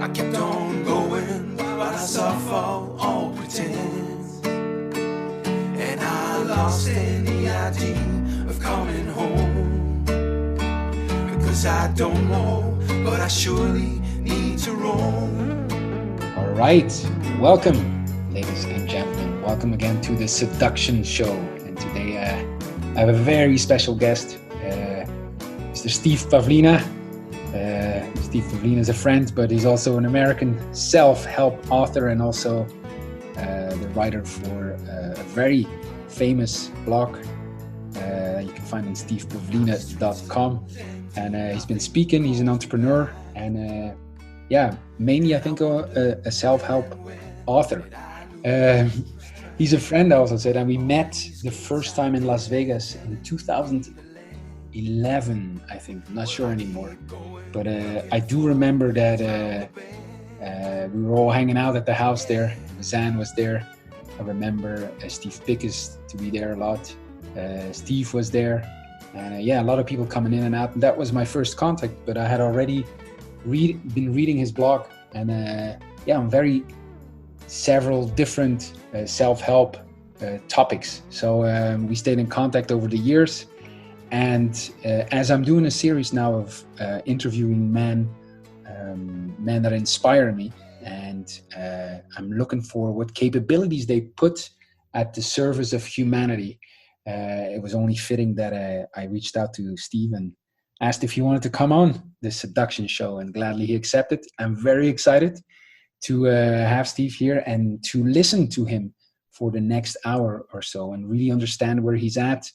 I kept on going, but I saw all pretend. And I lost any idea of coming home. Because I don't know, but I surely need to roam. All right, welcome, ladies and gentlemen. Welcome again to the Seduction Show. And today I have a very special guest, Mr. Steve Pavlina. Steve Pavlina is a friend, but he's also an American self-help author and also the writer for a very famous blog you can find on stevepavlina.com. And he's been speaking, he's an entrepreneur, and mainly I think a self-help author. He's a friend, I also said, and we met the first time in Las Vegas in 2011, I think. I'm not sure anymore. But I do remember that we were all hanging out at the house there. Zan was there. I remember Steve Pickus to be there a lot. Steve was there. And a lot of people coming in and out. And that was my first contact. But I had already been reading his blog. And on several different self-help topics. So we stayed in contact over the years. And as I'm doing a series now of interviewing men that inspire me, and I'm looking for what capabilities they put at the service of humanity, it was only fitting that I reached out to Steve and asked if he wanted to come on the Seduction Show, and gladly he accepted. I'm very excited to have Steve here and to listen to him for the next hour or so and really understand where he's at,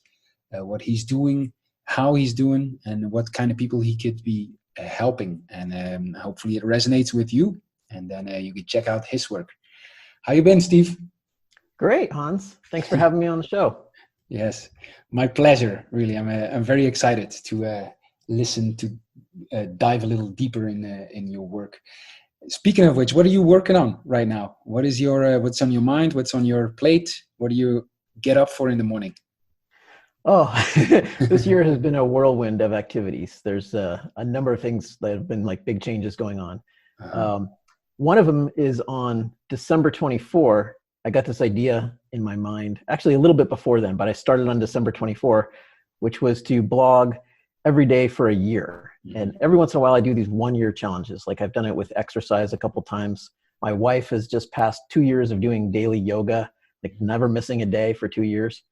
what he's doing, how he's doing, and what kind of people he could be helping. And hopefully it resonates with you, and then you can check out his work. How you been, Steve? Great, Hans. Thanks for having me on the show. Yes, my pleasure. Really, I'm very excited to listen to dive a little deeper in your work. Speaking of which, what are you working on right now? What is your what's on your mind? What's on your plate? What do you get up for in the morning? Oh, this year has been a whirlwind of activities. There's a number of things that have been like big changes going on. One of them is on December 24. I got this idea in my mind, actually a little bit before then, but I started on December 24, which was to blog every day for a year. And every once in a while I do these 1-year challenges. Like I've done it with exercise a couple times. My wife has just passed 2 years of doing daily yoga, like never missing a day for 2 years.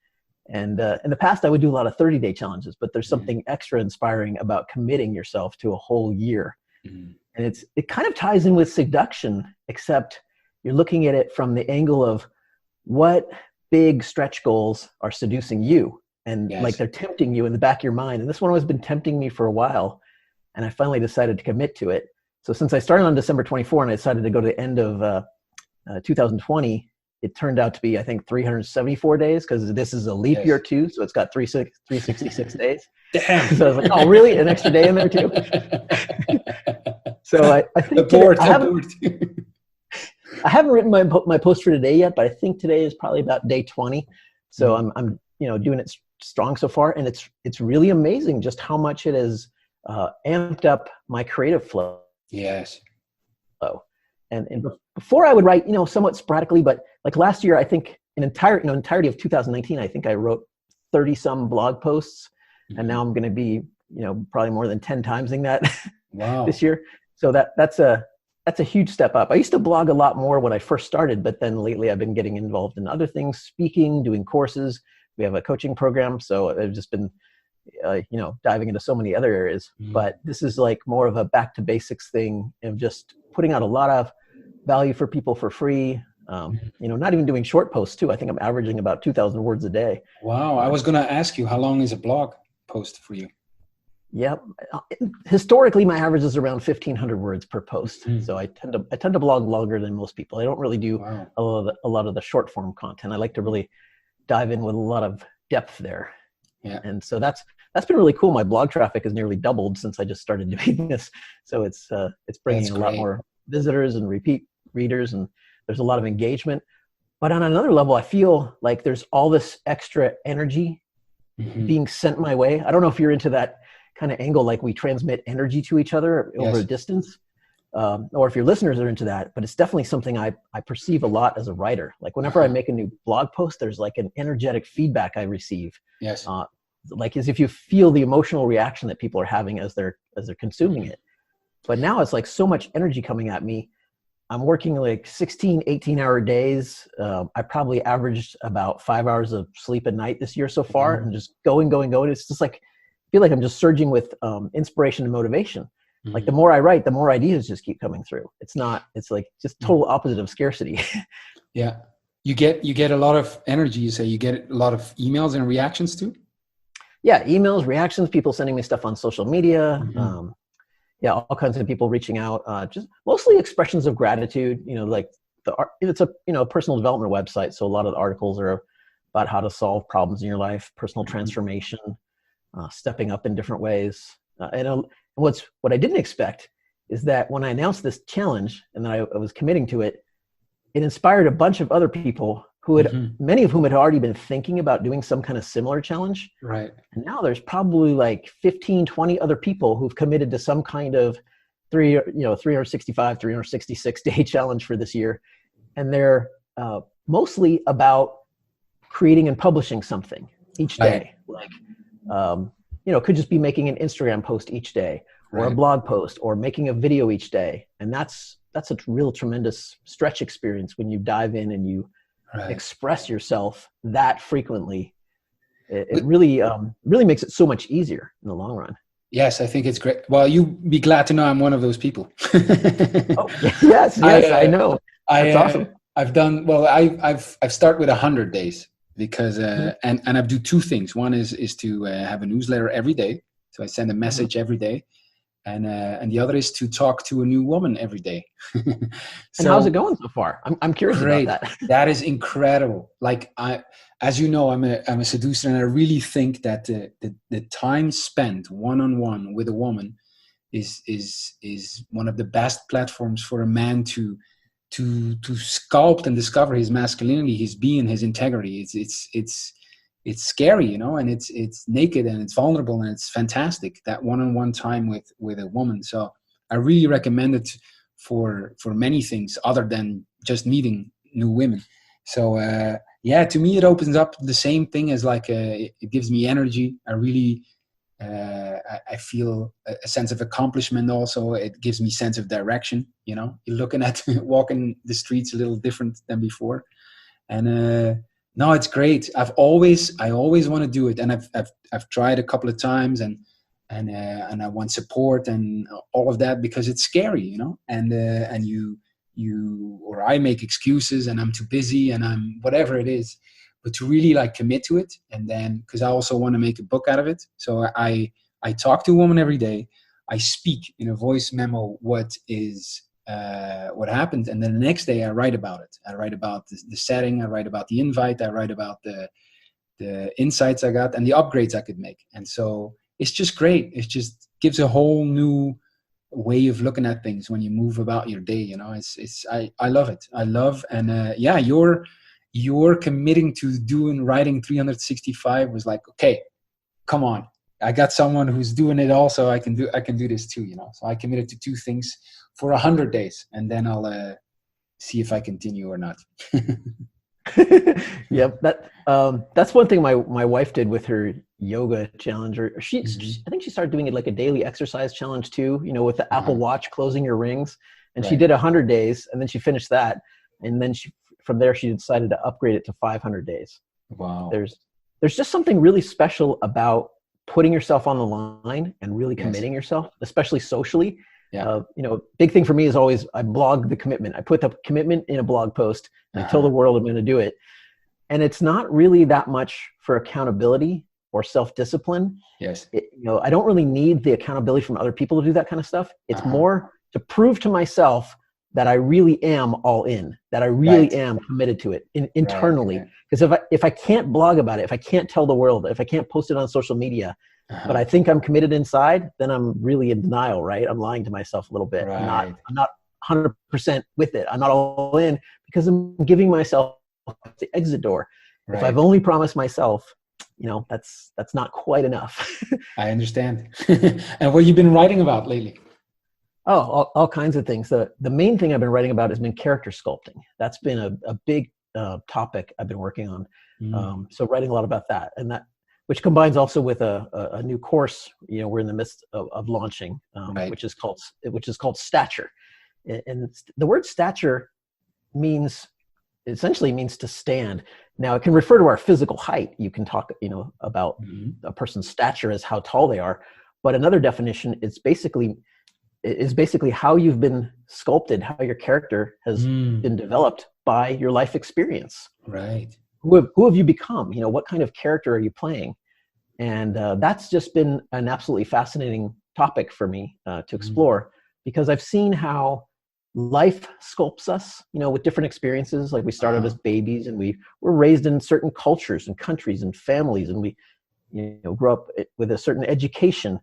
And in the past I would do a lot of 30-day challenges, but there's something extra inspiring about committing yourself to a whole year. And it kind of ties in with seduction, except you're looking at it from the angle of what big stretch goals are seducing you. And like they're tempting you in the back of your mind. And this one has been tempting me for a while. And I finally decided to commit to it. So since I started on December 24 and I decided to go to the end of 2020, it turned out to be, I think, 374 days, because this is a leap year too. So it's got 366 days. Damn. So I was like, oh, really? An extra day in there too? So I think I haven't written my post for today yet, but I think today is probably about day 20. So I'm doing it strong so far. And it's really amazing just how much it has amped up my creative flow. Yes. And before I would write, somewhat sporadically, but like last year, I think entirety of 2019, I think I wrote 30 some blog posts, and now I'm going to be, probably more than 10 timesing that this year. So that's a huge step up. I used to blog a lot more when I first started, but then lately I've been getting involved in other things, speaking, doing courses. We have a coaching program. So I've just been, diving into so many other areas, but this is like more of a back to basics thing of just putting out a lot of value for people for free. Not even doing short posts too. I think I'm averaging about 2,000 words a day. Wow. I was going to ask you, how long is a blog post for you? Yep. Historically, my average is around 1,500 words per post. So I tend to blog longer than most people. I don't really do a lot of the short form content. I like to really dive in with a lot of depth there. Yeah. And so that's been really cool. My blog traffic has nearly doubled since I just started doing this. So it's bringing in a lot more visitors and repeat readers, and there's a lot of engagement. But on another level, I feel like there's all this extra energy being sent my way. I don't know if you're into that kind of angle, like we transmit energy to each other over a distance. or if your listeners are into that, but it's definitely something I perceive a lot as a writer. Like whenever I make a new blog post, there's like an energetic feedback I receive. Yes. Like as if you feel the emotional reaction that people are having as they're consuming it. But now it's like so much energy coming at me. I'm working like 16, 18-hour days. I probably averaged about 5 hours of sleep a night this year so far, and just going. It's just like, I feel like I'm just surging with inspiration and motivation. Like the more I write, the more ideas just keep coming through. It's like just total opposite of scarcity. Yeah. You get a lot of energy. You say you get a lot of emails and reactions too? Yeah. Emails, reactions, people sending me stuff on social media. Yeah. All kinds of people reaching out, just mostly expressions of gratitude, like it's a, personal development website. So a lot of the articles are about how to solve problems in your life, personal transformation, stepping up in different ways. And what I didn't expect is that when I announced this challenge and I was committing to it, it inspired a bunch of other people who had, many of whom had already been thinking about doing some kind of similar challenge. Right. And now there's probably like 15, 20 other people who've committed to some kind of 365, 366 day challenge for this year. And they're mostly about creating and publishing something each day. Like, it could just be making an Instagram post each day, or a blog post, or making a video each day. And that's a real tremendous stretch experience when you dive in and you express yourself that frequently. It really makes it so much easier in the long run. Yes, I think it's great. Well, you'd be glad to know I'm one of those people. Oh, yes, I know. That's awesome. I've done well. I've started with 100 days because and I do two things. One is to have a newsletter every day, so I send a message every day, and the other is to talk to a new woman every day. And how's it going so far? I'm curious about that. That is incredible. Like as you know, I'm a seducer, and I really think that the time spent one-on-one with a woman is one of the best platforms for a man to sculpt and discover his masculinity, his being, his integrity. It's scary, and it's naked and it's vulnerable and it's fantastic, that one-on-one time with a woman. So I really recommend it for many things other than just meeting new women. So to me it opens up the same thing as like it gives me energy. I really I feel a sense of accomplishment. Also, it gives me sense of direction. You're looking at walking the streets a little different than before, and no, it's great. I always want to do it, and I've tried a couple of times, and I want support and all of that because it's scary, and you or I make excuses, and I'm too busy, and I'm whatever it is. But to really like commit to it, and then because I also want to make a book out of it, so I talk to a woman every day. I speak in a voice memo what happened, and then the next day I write about it. I write about the setting. I write about the invite. I write about the insights I got and the upgrades I could make. And so it's just great. It just gives a whole new way of looking at things when you move about your day. I love it. I love and you're committing to writing 365 was like, okay, come on. I got someone who's doing it also. I can do this too, So I committed to two things for 100 days, and then I'll see if I continue or not. Yep. That's one thing my wife did with her yoga challenge, or I think she started doing it like a daily exercise challenge too, with the Apple Watch, closing your rings. And she did 100 days, and then she finished that. And then from there, she decided to upgrade it to 500 days. Wow. There's just something really special about putting yourself on the line and really committing yourself, especially socially. Yeah. Big thing for me is always I blog the commitment. I put the commitment in a blog post and I tell the world I'm going to do it. And it's not really that much for accountability or self-discipline. Yes. I don't really need the accountability from other people to do that kind of stuff. It's more to prove to myself that I really am all in, that I really am committed to it internally. Because if I can't blog about it, if I can't tell the world, if I can't post it on social media, but I think I'm committed inside, then I'm really in denial, right? I'm lying to myself a little bit. I'm not 100% with it. I'm not all in because I'm giving myself the exit door. Right. If I've only promised myself, that's not quite enough. I understand. And what you've been writing about lately? Oh, all kinds of things. The main thing I've been writing about has been character sculpting. That's been a big topic I've been working on. So writing a lot about that, and that, which combines also with a new course, we're in the midst of launching, Right. which is called Stature. And the word stature essentially means to stand. Now it can refer to our physical height. You can talk, about a person's stature as how tall they are, but another definition is basically how you've been sculpted, how your character has been developed by your life experience. Right. Who have you become? What kind of character are you playing? And that's just been an absolutely fascinating topic for me to explore, because I've seen how life sculpts us, with different experiences. Like we started as babies, and we were raised in certain cultures and countries and families, and we, grew up with a certain education.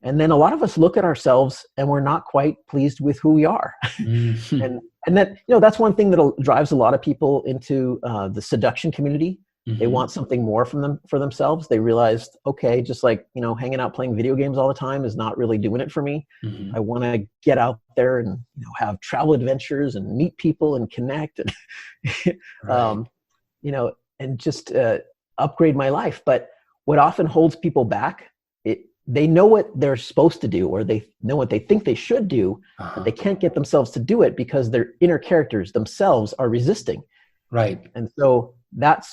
And then a lot of us look at ourselves and we're not quite pleased with who we are. and that, that's one thing that drives a lot of people into the seduction community. They want something more for themselves. They realized, okay, just like, hanging out playing video games all the time is not really doing it for me. I want to get out there and, have travel adventures and meet people and connect and, Right. and just upgrade my life. But what often holds people back, they know what they're supposed to do, or they know what they think they should do, but they can't get themselves to do it because their inner characters themselves are resisting. Right. And so that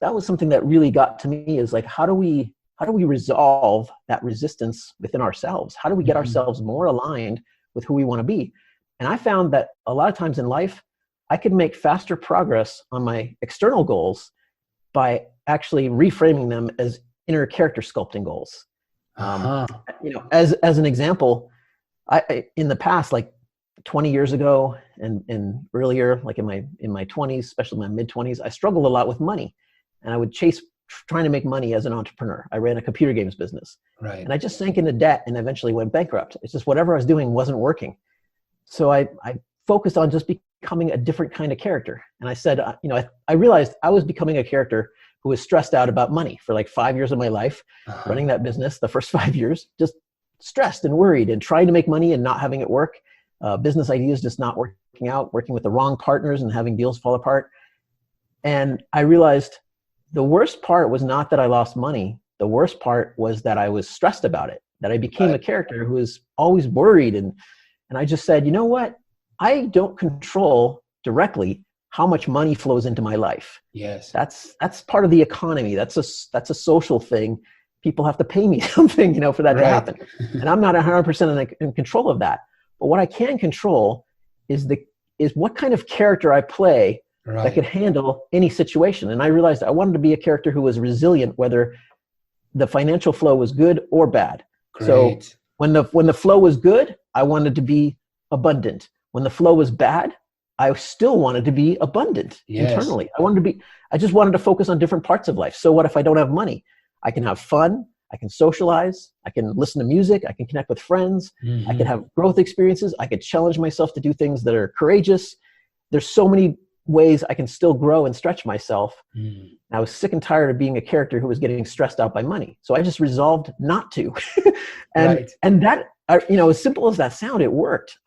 was something that really got to me, is like, how do we resolve that resistance within ourselves? How do we get ourselves more aligned with who we want to be? And I found that a lot of times in life, I could make faster progress on my external goals by actually reframing them as inner character sculpting goals. As an example, I in the past, like 20 years ago and earlier, like in my 20s, especially my mid 20s, I struggled a lot with money, and I would chase trying to make money as an entrepreneur. I ran a computer games business, Right. and I just sank into debt and eventually went bankrupt. It's just whatever I was doing wasn't working. So I focused on just becoming a different kind of character. And I said, I realized I was becoming a character who was stressed out about money for like 5 years of my life, running that business. The first 5 years, just stressed and worried and trying to make money and not having it work. Business ideas just not working out, working with the wrong partners and having deals fall apart. And I realized the worst part was not that I lost money. The worst part was that I was stressed about it, that I became a character who was always worried. And I just said, you know what? I don't control directly how much money flows into my life. Yes. That's part of the economy. That's a social thing. People have to pay me something, for that to happen. And I'm not 100% in control of that. But what I can control is what kind of character I play that could handle any situation. And I realized I wanted to be a character who was resilient, whether the financial flow was good or bad. Great. So when the flow was good, I wanted to be abundant. When the flow was bad, I still wanted to be abundant internally. I just wanted to focus on different parts of life. So what if I don't have money? I can have fun. I can socialize. I can listen to music. I can connect with friends. I can have growth experiences. I could challenge myself to do things that are courageous. There's so many ways I can still grow and stretch myself. I was sick and tired of being a character who was getting stressed out by money. So I just resolved not to. And that, as simple as that sound, it worked.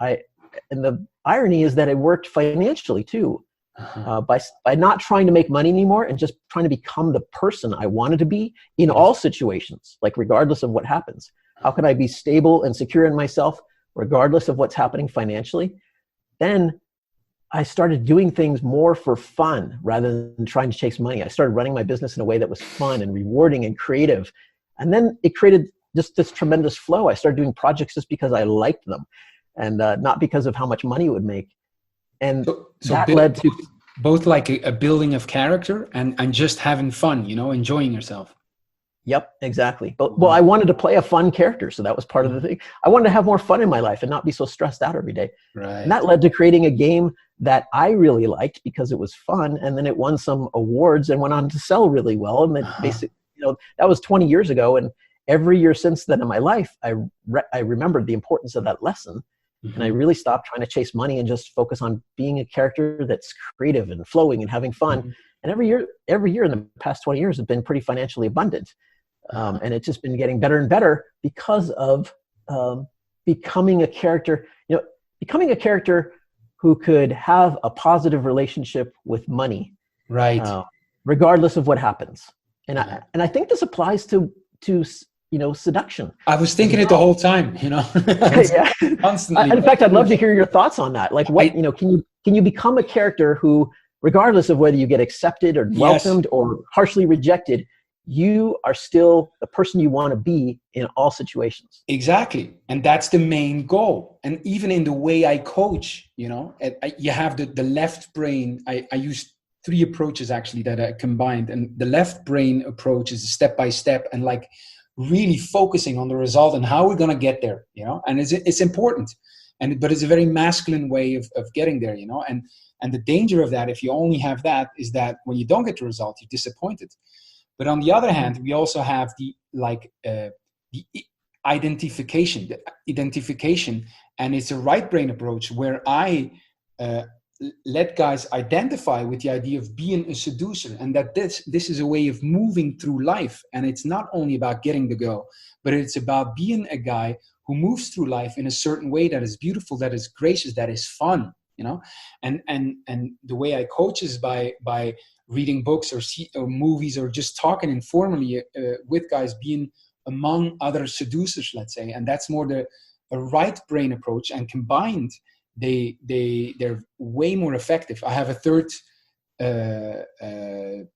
And the irony is that it worked financially too. By not trying to make money anymore and just trying to become the person I wanted to be in all situations, like regardless of what happens. How can I be stable and secure in myself regardless of what's happening financially? Then I started doing things more for fun rather than trying to chase money. I started running my business in a way that was fun and rewarding and creative. And then it created just this tremendous flow. I started doing projects just because I liked them and not because of how much money it would make. And so that led to both like a building of character and just having fun, enjoying yourself. Yep, exactly. But I wanted to play a fun character, so that was part of the thing. I wanted to have more fun in my life and not be so stressed out every day. Right. And that led to creating a game that I really liked because it was fun, and then it won some awards and went on to sell really well. And then basically, that was 20 years ago, and every year since then in my life, I remembered the importance of that lesson. And I really stopped trying to chase money and just focus on being a character that's creative and flowing and having fun. And every year in the past 20 years has been pretty financially abundant. And it's just been getting better and better because of becoming a character, becoming a character who could have a positive relationship with money, Right. regardless of what happens. And I think this applies to seduction. I was thinking it the whole time, Yeah. constantly. In fact, I'd love to hear your thoughts on that. Like, can you become a character who, regardless of whether you get accepted or welcomed or harshly rejected, you are still the person you want to be in all situations? Exactly. And that's the main goal. And even in the way I coach, you have the left brain. I use 3 approaches actually that I combined. And the left brain approach is step by step and like really focusing on the result and how we're going to get there, and it's important. But it's a very masculine way of getting there, and the danger of that, if you only have that, is that when you don't get the result, you're disappointed. But on the other hand, we also have the identification, and it's a right brain approach where I let guys identify with the idea of being a seducer, and that this is a way of moving through life. And it's not only about getting the girl, but it's about being a guy who moves through life in a certain way that is beautiful, that is gracious, that is fun, and the way I coach is by reading books or movies or just talking informally with guys, being among other seducers, let's say. And that's more a right brain approach, and combined they're way more effective. I have a third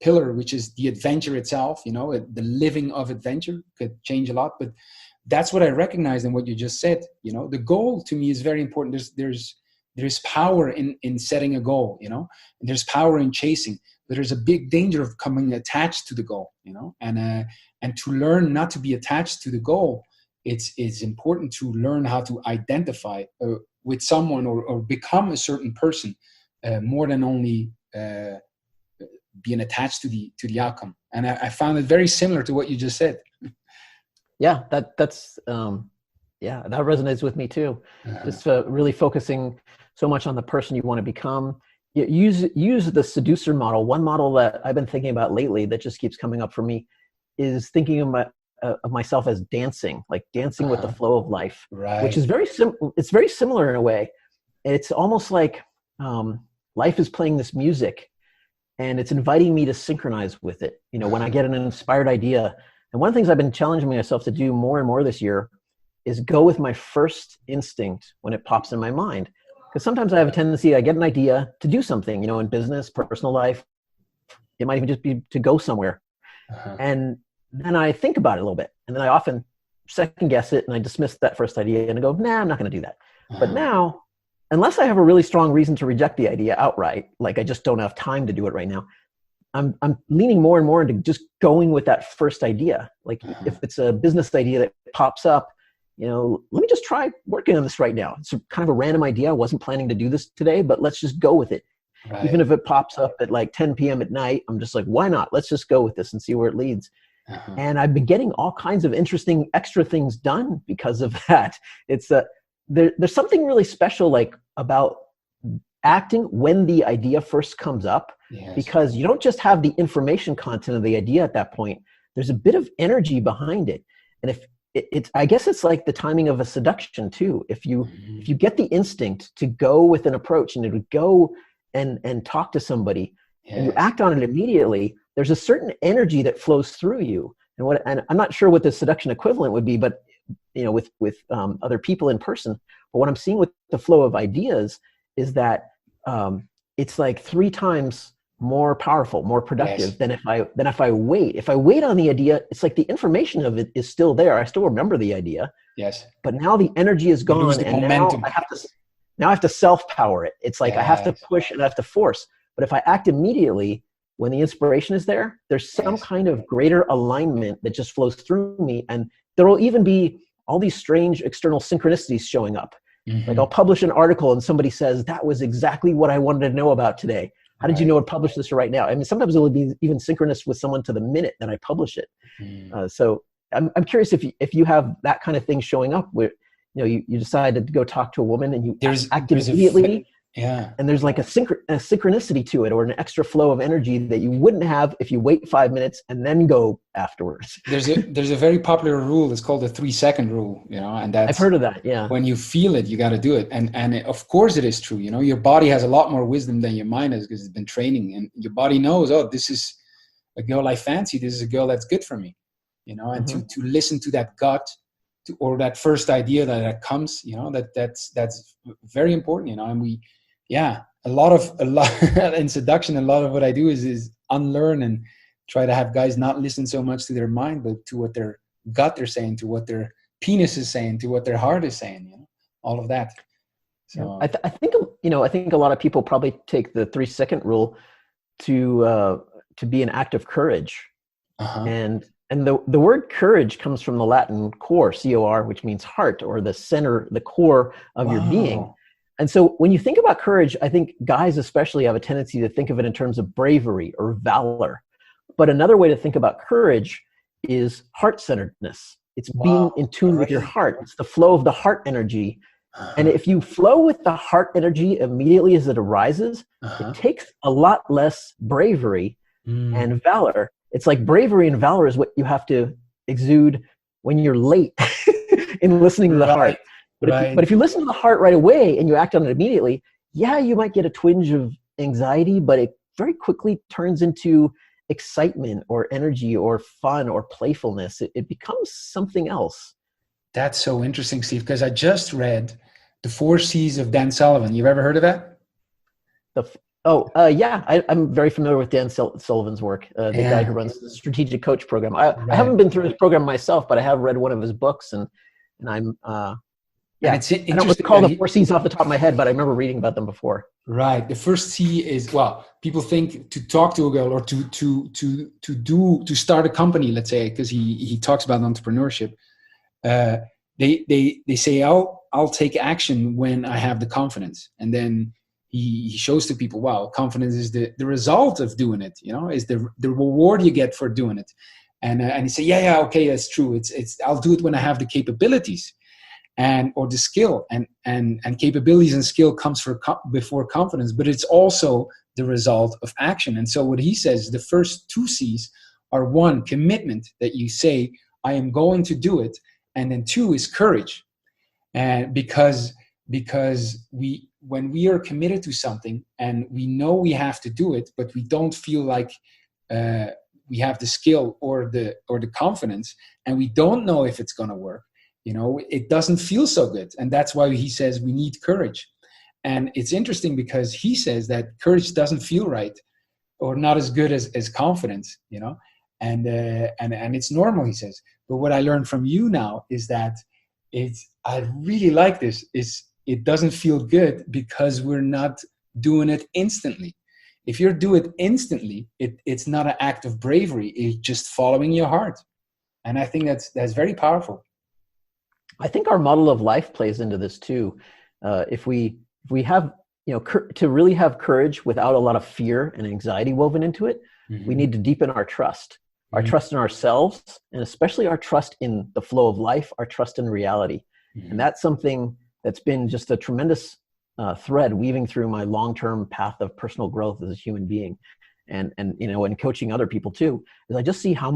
pillar, which is the adventure itself. The living of adventure could change a lot, but that's what I recognize in what you just said. The goal to me is very important. There's power in setting a goal, and there's power in chasing, but there's a big danger of becoming attached to the goal, and to learn not to be attached to the goal, it's important to learn how to identify with someone or become a certain person, more than only being attached to the outcome. And I found it very similar to what you just said. Yeah, that resonates with me too. Just really focusing so much on the person you want to become. Use the seducer model. One model that I've been thinking about lately that just keeps coming up for me is thinking of myself as dancing with the flow of life, right. Which is it's very similar in a way. It's almost like life is playing this music and it's inviting me to synchronize with it. When I get an inspired idea, and one of the things I've been challenging myself to do more and more this year is go with my first instinct when it pops in my mind. Because sometimes I have a tendency, I get an idea to do something, in business, personal life. It might even just be to go somewhere. And then I think about it a little bit. And then I often second guess it and I dismiss that first idea and I go, nah, I'm not going to do that. But now, unless I have a really strong reason to reject the idea outright, like I just don't have time to do it right now, I'm leaning more and more into just going with that first idea. Like if it's a business idea that pops up, let me just try working on this right now. It's kind of a random idea. I wasn't planning to do this today, but let's just go with it. Right. Even if it pops up at like 10 p.m. at night, I'm just like, why not? Let's just go with this and see where it leads. And I've been getting all kinds of interesting extra things done because of that. It's there's something really special about acting when the idea first comes up, because you don't just have the information content of the idea at that point. There's a bit of energy behind it. And if I guess it's like the timing of a seduction too. If you get the instinct to go with an approach and to go and talk to somebody and you act on it immediately, there's a certain energy that flows through you. And I'm not sure what the seduction equivalent would be, but with other people in person. But what I'm seeing with the flow of ideas is that it's like 3 times more powerful, more productive than if I wait. If I wait on the idea, it's like the information of it is still there. I still remember the idea. Yes. But now the energy is gone, and momentum. Now I have to self-power it. It's like I have to push and I have to force. But if I act immediately, when the inspiration is there, there's some kind of greater alignment that just flows through me, and there will even be all these strange external synchronicities showing up. Like I'll publish an article and somebody says, that was exactly what I wanted to know about today. How did you know to publish this right now? I mean, sometimes it will be even synchronous with someone to the minute that I publish it. So I'm curious if you have that kind of thing showing up where, you decide to go talk to a woman and you act immediately, Yeah. And there's like a synchronicity to it, or an extra flow of energy that you wouldn't have if you wait 5 minutes and then go afterwards. There's a very popular rule. It's called the 3-second rule, and that's, I've heard of that. Yeah. when you feel it, you got to do it. And of course it is true. Your body has a lot more wisdom than your mind has, because it's been training, and your body knows, oh, this is a girl I fancy. This is a girl that's good for me, and to listen to that gut, or that first idea that comes, that's very important, and a lot in seduction, a lot of what I do is unlearn and try to have guys not listen so much to their mind, but to what their gut they're saying, to what their penis is saying, to what their heart is saying, all of that. So I think a lot of people probably take the 3-second rule to be an act of courage. And the word courage comes from the Latin cor, C-O-R, which means heart, or the center, the core of your being. And so when you think about courage, I think guys especially have a tendency to think of it in terms of bravery or valor. But another way to think about courage is heart-centeredness. It's being in tune with your heart. It's the flow of the heart energy. And if you flow with the heart energy immediately as it arises, it takes a lot less bravery and valor. It's like bravery and valor is what you have to exude when you're late in listening to the heart. But if you listen to the heart right away and you act on it immediately, you might get a twinge of anxiety, but it very quickly turns into excitement or energy or fun or playfulness. It becomes something else. That's so interesting, Steve, because I just read The 4 C's of Dan Sullivan. You've ever heard of that? I'm very familiar with Dan Sullivan's work, the guy who runs the Strategic Coach program. I haven't been through his program myself, but I have read one of his books, and I'm and it's interesting. I don't recall the 4 C's off the top of my head, but I remember reading about them before. Right. The first C is, people think to talk to a girl or to start a company, let's say, because he talks about entrepreneurship. They say, I'll take action when I have the confidence. And then he shows to people, confidence is the result of doing it, is the reward you get for doing it. And he say, okay, that's true. It's I'll do it when I have the capabilities or the skill, and capabilities and skill comes before confidence, but it's also the result of action. And so what he says, the first 2 C's are 1, commitment, that you say, I am going to do it. And then 2 is courage. And because when we are committed to something and we know we have to do it, but we don't feel like we have the skill or the confidence, and we don't know if it's going to work, it doesn't feel so good. And that's why he says we need courage. And it's interesting because he says that courage doesn't feel right or not as good as confidence, and it's normal, he says. But what I learned from you now is that I really like this, is it doesn't feel good because we're not doing it instantly. If you do it instantly, it's not an act of bravery. It's just following your heart. And I think that's very powerful. I think our model of life plays into this too. If we have, to really have courage without a lot of fear and anxiety woven into it, we need to deepen our trust. Our trust in ourselves, and especially our trust in the flow of life, our trust in reality. And that's something that's been just a tremendous thread weaving through my long-term path of personal growth as a human being. And coaching other people too, is I just see how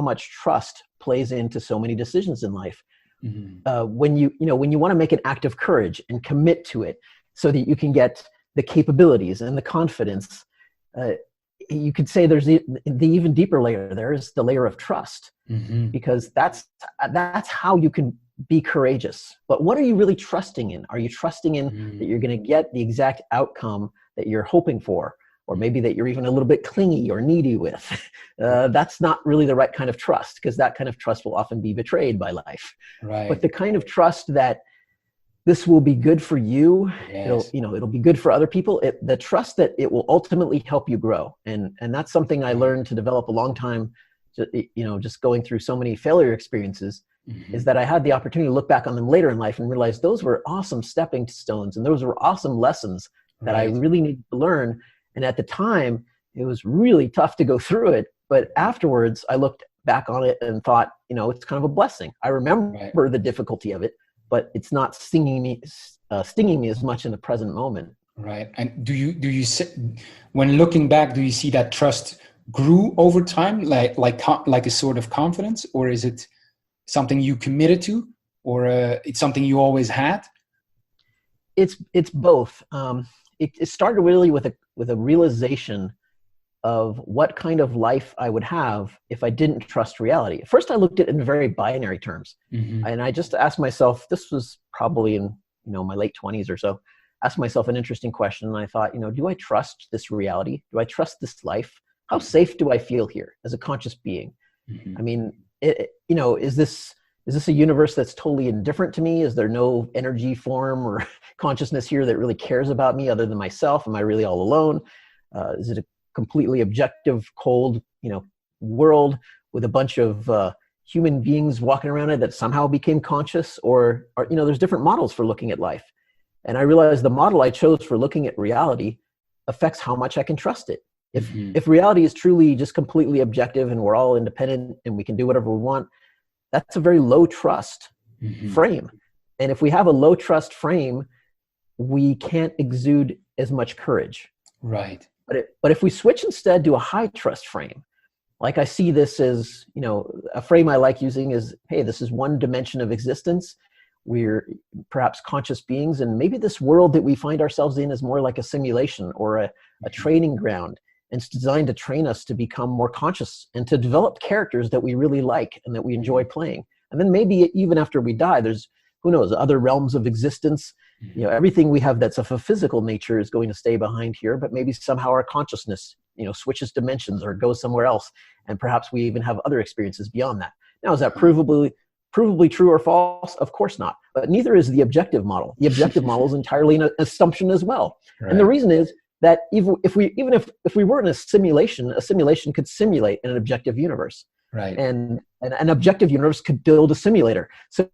much trust plays into so many decisions in life. When you want to make an act of courage and commit to it so that you can get the capabilities and the confidence, you could say there's the even deeper layer. There is the layer of trust, because that's how you can be courageous. But what are you really trusting in? Are you trusting in that you're going to get the exact outcome that you're hoping for, or maybe that you're even a little bit clingy or needy with? That's not really the right kind of trust, because that kind of trust will often be betrayed by life. Right. But the kind of trust that this will be good for you, it'll be good for other people. The trust that it will ultimately help you grow. And that's something I learned to develop a long time, just going through so many failure experiences, is that I had the opportunity to look back on them later in life and realize those were awesome stepping stones. And those were awesome lessons that I really needed to learn. And at the time, it was really tough to go through it. But afterwards, I looked back on it and thought, it's kind of a blessing. I remember the difficulty of it, but it's not stinging me as much in the present moment. Right. And when looking back, do you see that trust grew over time, like a sort of confidence, or is it something you committed to, or it's something you always had? It's both. It started really with a realization of what kind of life I would have if I didn't trust reality. At first, I looked at it in very binary terms, and I just asked myself. This was probably in my late 20s or so. Asked myself an interesting question, and I thought, do I trust this reality? Do I trust this life? How safe do I feel here as a conscious being? I mean, is this a universe that's totally indifferent to me? Is there no energy form or consciousness here that really cares about me other than myself? Am I really all alone? Is it a completely objective, cold, world with a bunch of human beings walking around it that somehow became conscious? Or there's different models for looking at life. And I realized the model I chose for looking at reality affects how much I can trust it. If reality is truly just completely objective and we're all independent and we can do whatever we want, that's a very low trust frame. And if we have a low trust frame, we can't exude as much courage. Right. But if we switch instead to a high trust frame, like I see this as, a frame I like using is, hey, this is one dimension of existence. We're perhaps conscious beings, and maybe this world that we find ourselves in is more like a simulation or a training ground. And it's designed to train us to become more conscious and to develop characters that we really like and that we enjoy playing. And then maybe even after we die, there's, who knows, other realms of existence. Everything we have that's of a physical nature is going to stay behind here, but maybe somehow our consciousness, switches dimensions or goes somewhere else. And perhaps we even have other experiences beyond that. Now, is that provably true or false? Of course not. But neither is the objective model. The objective model is entirely an assumption as well. Right. And the reason is that even if we were in a simulation could simulate an objective universe. Right. And an objective universe could build a simulator. So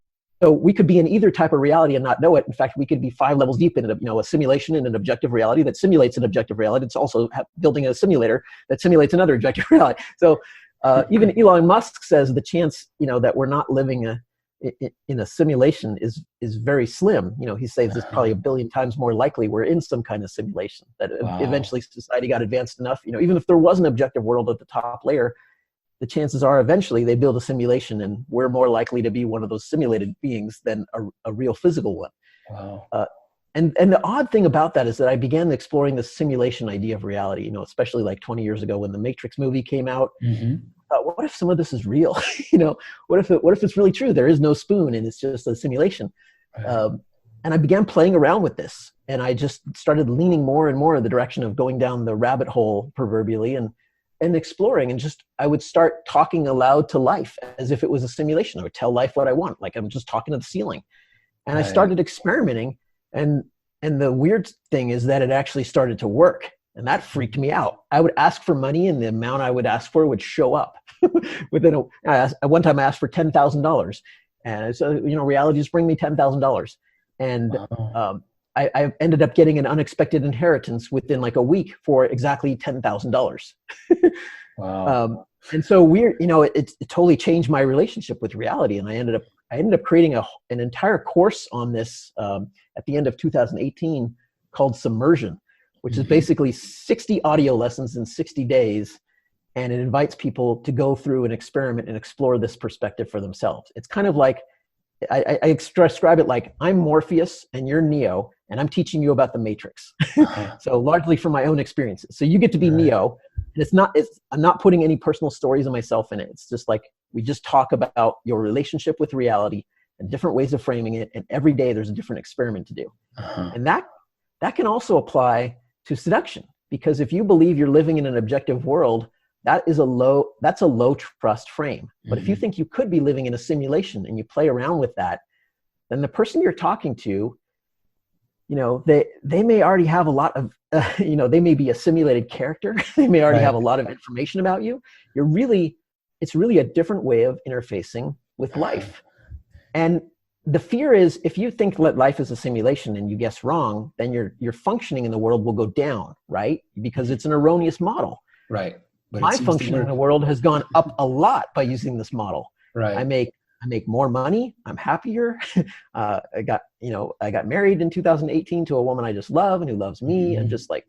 we could be in either type of reality and not know it. In fact, we could be 5 levels deep in a simulation in an objective reality that simulates an objective reality. It's also building a simulator that simulates another objective reality. So even Elon Musk says the chance, that we're not living in a simulation is very slim. He says it's probably 1 billion times more likely we're in some kind of simulation, that eventually society got advanced enough. Even if there was an objective world at the top layer, the chances are eventually they build a simulation and we're more likely to be one of those simulated beings than a real physical one. Wow. And the odd thing about that is that I began exploring the simulation idea of reality, especially like 20 years ago when the Matrix movie came out. I thought, what if some of this is real? What if it's really true? There is no spoon and it's just a simulation. Right. And I began playing around with this, and I just started leaning more and more in the direction of going down the rabbit hole proverbially and exploring, and I would start talking aloud to life as if it was a simulation. I would tell life what I want, like I'm just talking to the ceiling. And right. I started experimenting, and the weird thing is that it actually started to work, and that freaked me out. I would ask for money, and the amount I would ask for would show up. One time I asked for $10,000, and so reality just bring me $10,000, and wow. I ended up getting an unexpected inheritance within like a week for exactly $10,000. Wow. And so it totally changed my relationship with reality. And I ended up creating an entire course on this at the end of 2018 called Submersion, which is basically 60 audio lessons in 60 days. And it invites people to go through an experiment and explore this perspective for themselves. It's kind of like, I describe it like I'm Morpheus and you're Neo, and I'm teaching you about the Matrix. So largely from my own experiences. So you get to be Neo, and I'm not putting any personal stories of myself in it. It's just like, we just talk about your relationship with reality and different ways of framing it. And every day there's a different experiment to do. And that can also apply to seduction, because if you believe you're living in an objective world, that's a low trust frame. But if you think you could be living in a simulation and you play around with that, then the person you're talking to, they may already have a lot of, they may be a simulated character. They may already have a lot of information about you. It's really a different way of interfacing with life. And the fear is, if you think that life is a simulation and you guess wrong, then your functioning in the world will go down, right? Because it's an erroneous model. Right. But my function in the world has gone up a lot by using this model. Right. I make I make more money. I'm happier. I got married in 2018 to a woman I just love and who loves me. And just like,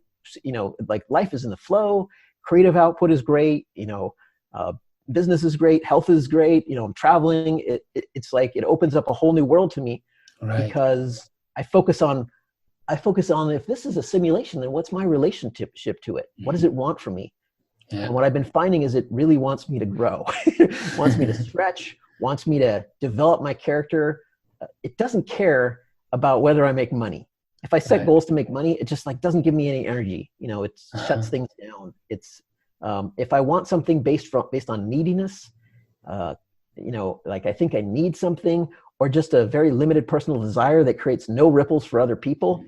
like life is in the flow. Creative output is great. Business is great. Health is great. I'm traveling. It's like, it opens up a whole new world to me, because I focus on if this is a simulation, then what's my relationship to it? What does it want from me? Yeah. And what I've been finding is it really wants me to grow, wants me to stretch, wants me to develop my character. It doesn't care about whether I make money. If I set goals to make money, it just like doesn't give me any energy. It shuts things down. It's if I want something based on neediness, like I think I need something, or just a very limited personal desire that creates no ripples for other people,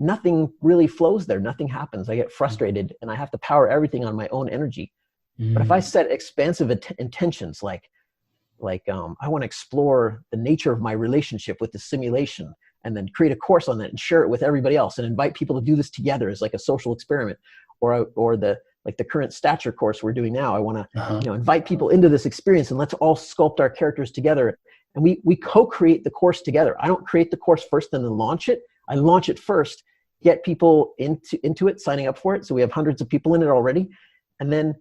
nothing really flows there. Nothing happens. I get frustrated and I have to power everything on my own energy. But if I set expansive intentions, like I want to explore the nature of my relationship with the simulation, and then create a course on that and share it with everybody else and invite people to do this together as like a social experiment, or the current stature course we're doing now. I want to, invite people into this experience, and let's all sculpt our characters together. And we co-create the course together. I don't create the course first and then launch it. I launch it first, get people into it, signing up for it. So we have hundreds of people in it already. And then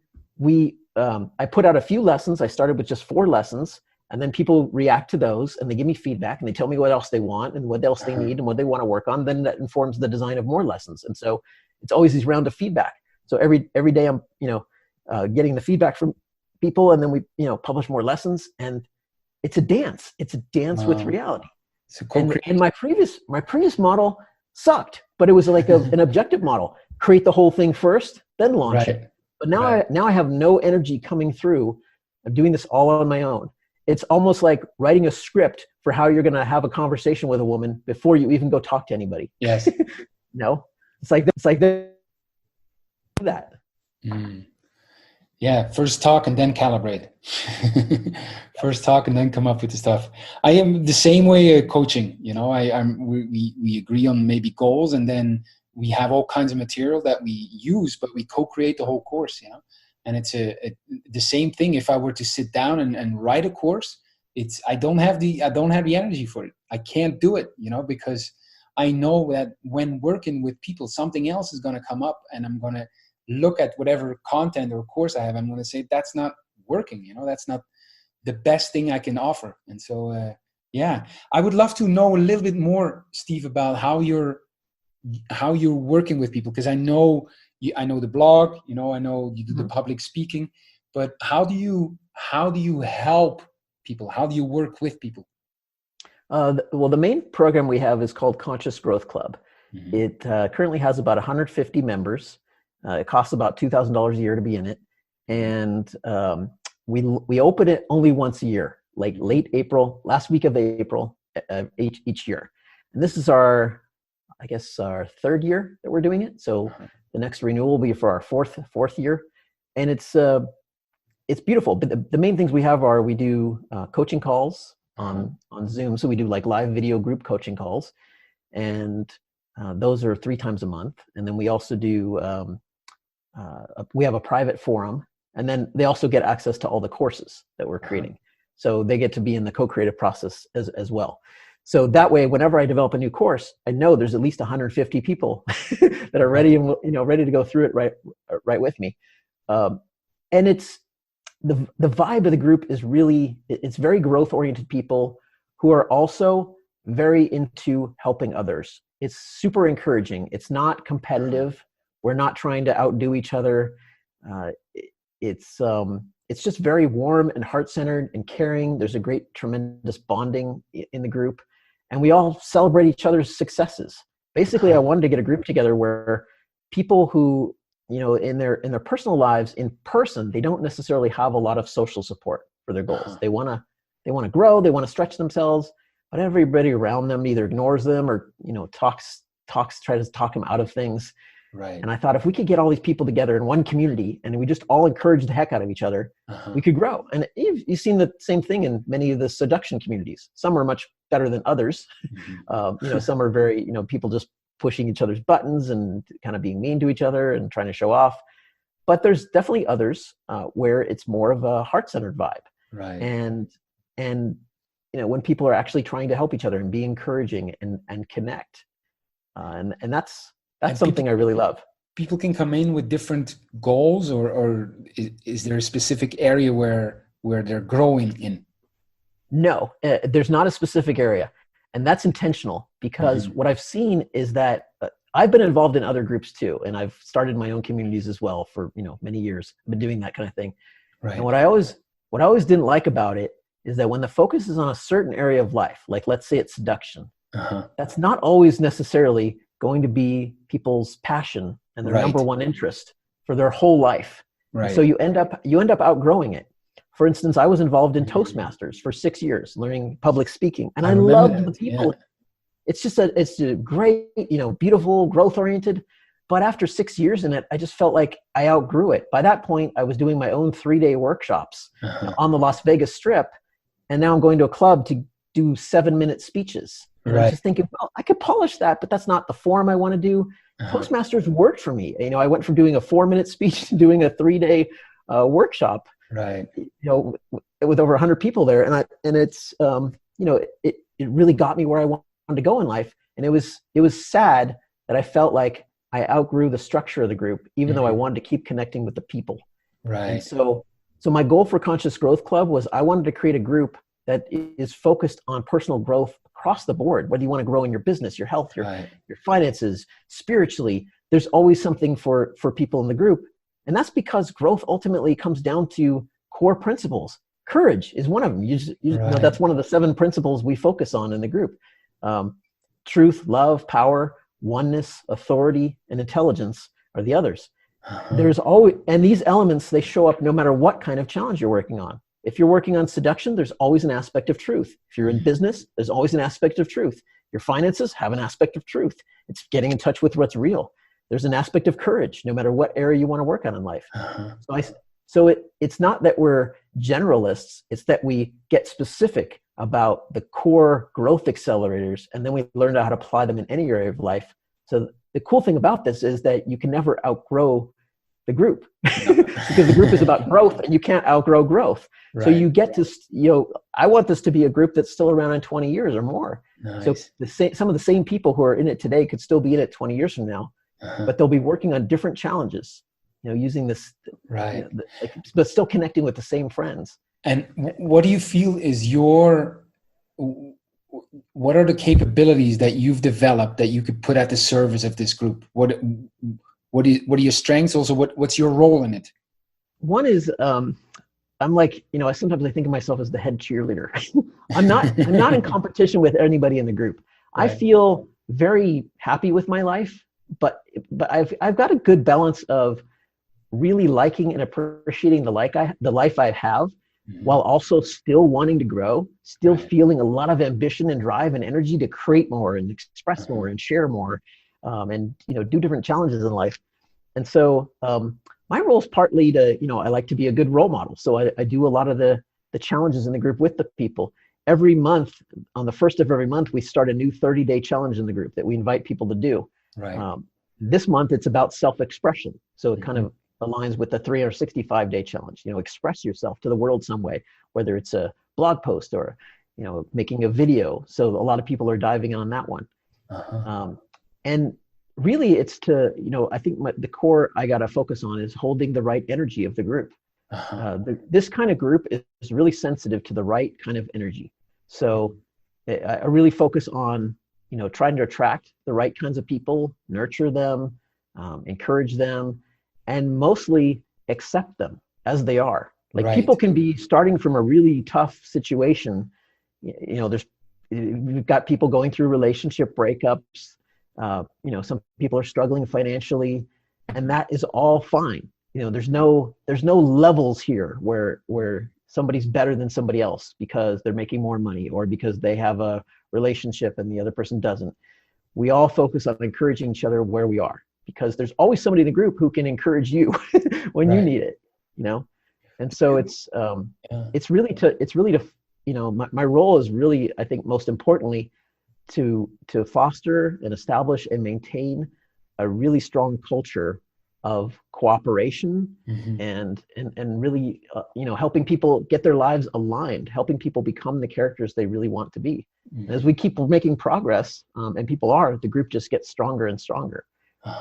I put out a few lessons. I started with just 4 lessons, and then people react to those and they give me feedback and they tell me what else they want and what else they need and what they want to work on. Then that informs the design of more lessons. And so it's always these round of feedback. So every day I'm, getting the feedback from people, and then we, publish more lessons, and it's a dance. It's a dance with reality. And my previous model sucked, but it was like an objective model. Create the whole thing first, then launch it. But now I have no energy coming through. I'm doing this all on my own. It's almost like writing a script for how you're going to have a conversation with a woman before you even go talk to anybody. Yes. It's like that. Yeah, first talk and then calibrate. First talk and then come up with the stuff. I am the same way coaching. We agree on maybe goals, and then we have all kinds of material that we use, but we co-create the whole course. And it's the same thing. If I were to sit down and write a course, I don't have the energy for it. I can't do it, because I know that when working with people, something else is going to come up, and I'm going to look at whatever content or course I have. I'm going to say, that's not working. That's not the best thing I can offer. And so, I would love to know a little bit more, Steve, about how you're working with people. Because I know the blog, I know you do the public speaking, but how do you help people? How do you work with people? Well, the main program we have is called Conscious Growth Club. It currently has about 150 members. It costs about $2,000 a year to be in it. And we open it only once a year, like late April, last week of April, each year. And this is our 3rd year that we're doing it. So the next renewal will be for our fourth year. And it's beautiful. But the main things we have are we do coaching calls on Zoom. So we do like live video group coaching calls. And those are 3 times a month. And then we also do, we have a private forum, and then they also get access to all the courses that we're creating. So they get to be in the co-creative process as well. So that way, whenever I develop a new course, I know there's at least 150 people that are ready and ready to go through it right with me. And it's the vibe of the group is really, it's very growth oriented people who are also very into helping others. It's super encouraging. It's not competitive. We're not trying to outdo each other. It's just very warm and heart-centered and caring. There's a great, tremendous bonding in the group, and we all celebrate each other's successes. Basically, I wanted to get a group together where people who, in their personal lives, in person, they don't necessarily have a lot of social support for their goals. They want to grow, they want to stretch themselves, but everybody around them either ignores them or tries to talk them out of things. Right. And I thought if we could get all these people together in one community and we just all encourage the heck out of each other, we could grow. And you've seen the same thing in many of the seduction communities. Some are much better than others. Some are very, people just pushing each other's buttons and kind of being mean to each other and trying to show off. But there's definitely others where it's more of a heart-centered vibe. Right. And when people are actually trying to help each other and be encouraging and connect. And that's something I really love. People can come in with different goals, or is there a specific area where they're growing in? No, there's not a specific area. And that's intentional, because what I've seen is that I've been involved in other groups too. And I've started my own communities as well for, many years. I've been doing that kind of thing. Right. And what I always didn't like about it is that when the focus is on a certain area of life, like let's say it's seduction, that's not always necessarily going to be people's passion and their number one interest for their whole life. Right. So you end up outgrowing it. For instance, I was involved in Toastmasters for 6 years, learning public speaking, and I loved the people. Yeah. It's a great, beautiful, growth-oriented. But after 6 years in it, I just felt like I outgrew it. By that point, I was doing my own 3-day workshops on the Las Vegas Strip, and now I'm going to a club to do 7-minute speeches. And I was just thinking, well, I could polish that, but that's not the form I want to do. Toastmasters worked for me. I went from doing a 4-minute speech to doing a 3-day workshop. Right. With over 100 people there, and it's it really got me where I wanted to go in life. And it was sad that I felt like I outgrew the structure of the group, even though I wanted to keep connecting with the people. Right. And so my goal for Conscious Growth Club was I wanted to create a group that is focused on personal growth across the board. Whether you want to grow in your business, your health, your finances, spiritually, there's always something for people in the group. And that's because growth ultimately comes down to core principles. Courage is one of them. You know, that's one of the 7 principles we focus on in the group. Truth, love, power, oneness, authority, and intelligence are the others. There's always, and these elements, they show up no matter what kind of challenge you're working on. If you're working on seduction, there's always an aspect of truth. If you're in business, there's always an aspect of truth. Your finances have an aspect of truth. It's getting in touch with what's real. There's an aspect of courage, no matter what area you want to work on in life. So it's not that we're generalists, it's that we get specific about the core growth accelerators, and then we learn how to apply them in any area of life. So the cool thing about this is that you can never outgrow the group because the group is about growth, and you can't outgrow growth. Right. So you get to, I want this to be a group that's still around in 20 years or more. Nice. So some of the same people who are in it today could still be in it 20 years from now. But they'll be working on different challenges, using this, but still connecting with the same friends. And what do you feel is what are the capabilities that you've developed that you could put at the service of this group? What are your strengths? Also, what's your role in it? One is, I'm like, sometimes I think of myself as the head cheerleader. I'm not in competition with anybody in the group. Right. I feel very happy with my life. But I've got a good balance of really liking and appreciating the life I have, while also still wanting to grow, still feeling a lot of ambition and drive and energy to create more and express more and share more, and do different challenges in life. And so my role is partly to I like to be a good role model. So I do a lot of the challenges in the group with the people. Every month, on the first of every month, we start a new 30-day challenge in the group that we invite people to do. Right. This month it's about self-expression, so it kind of aligns with the 365-day challenge. Express yourself to the world some way, whether it's a blog post or making a video. So a lot of people are diving on that one. And really, it's to I think the core I got to focus on is holding the right energy of the group. This kind of group is really sensitive to the right kind of energy. So I really focus on trying to attract the right kinds of people, nurture them, encourage them, and mostly accept them as they are. Like people can be starting from a really tough situation. We've got people going through relationship breakups. Some people are struggling financially, and that is all fine. There's no levels here where somebody's better than somebody else because they're making more money or because they have a relationship and the other person doesn't. We all focus on encouraging each other where we are, because there's always somebody in the group who can encourage you when you need it, And so it's really to my role is really, I think most importantly, to foster and establish and maintain a really strong culture of cooperation and really, helping people get their lives aligned, helping people become the characters they really want to be. As we keep making progress, and people are, the group just gets stronger and stronger.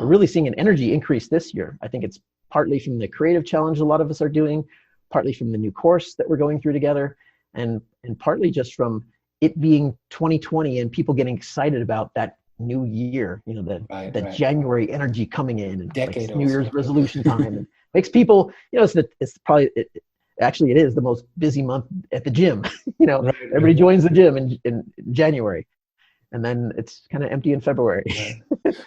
We're really seeing an energy increase this year. I think it's partly from the creative challenge a lot of us are doing, partly from the new course that we're going through together, and partly just from it being 2020 and people getting excited about that new year, that January energy coming in, and decade like New Year's resolution time, and makes people, actually it is the most busy month at the gym. Everybody joins the gym in January, and then it's kind of empty in February.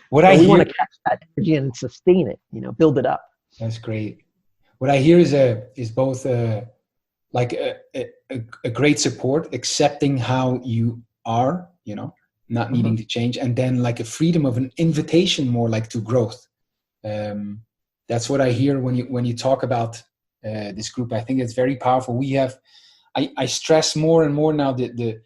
What we want to catch that energy and sustain it, build it up. That's great. What I hear is both like a great support, accepting how you are, not needing to change, and then like a freedom of an invitation more like to growth. That's what I hear when you talk about this group. I think it's very powerful. I stress more and more now the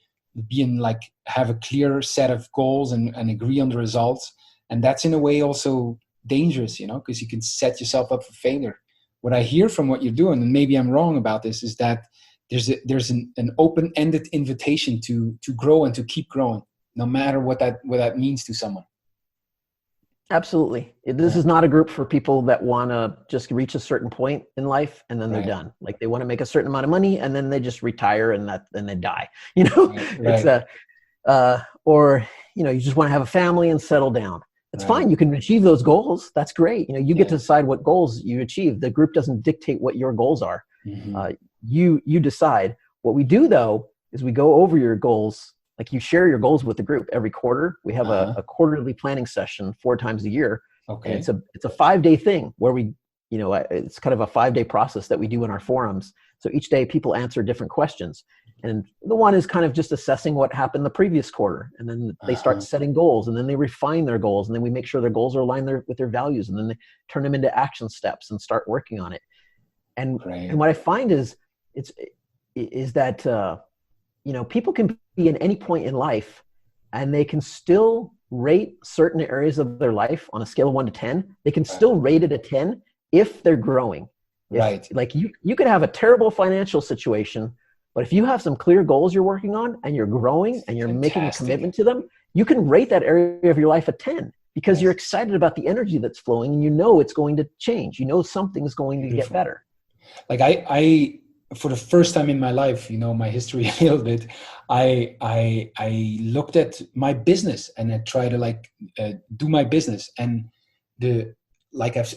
being like, have a clear set of goals and agree on the results. And that's in a way also dangerous, because you can set yourself up for failure. What I hear from what you're doing, and maybe I'm wrong about this, is that there's an open-ended invitation to grow and to keep growing, no matter what that means to someone. Absolutely. This is not a group for people that want to just reach a certain point in life and then they're done. Like they want to make a certain amount of money and then they just retire and they die. It's or you just want to have a family and settle down. It's fine. You can achieve those goals. That's great. You get to decide what goals you achieve. The group doesn't dictate what your goals are. You decide. What we do though is we go over your goals. Like you share your goals with the group every quarter. We have a quarterly planning session 4 times a year. Okay. And it's a 5-day thing where we, it's kind of a 5-day process that we do in our forums. So each day people answer different questions. And the one is kind of just assessing what happened the previous quarter. And then they start setting goals, and then they refine their goals. And then we make sure their goals are aligned with their values. And then they turn them into action steps and start working on it. And what I find is that, people can be in any point in life and they can still rate certain areas of their life on a scale of 1 to 10. They can still rate it a 10 if they're growing. Like you could have a terrible financial situation, but if you have some clear goals you're working on and you're growing and you're making a commitment to them, you can rate that area of your life a 10 because you're excited about the energy that's flowing and it's going to change. Something's going to get better. Like I for the first time in my life, my history a little bit, I looked at my business and I tried to do my business, and I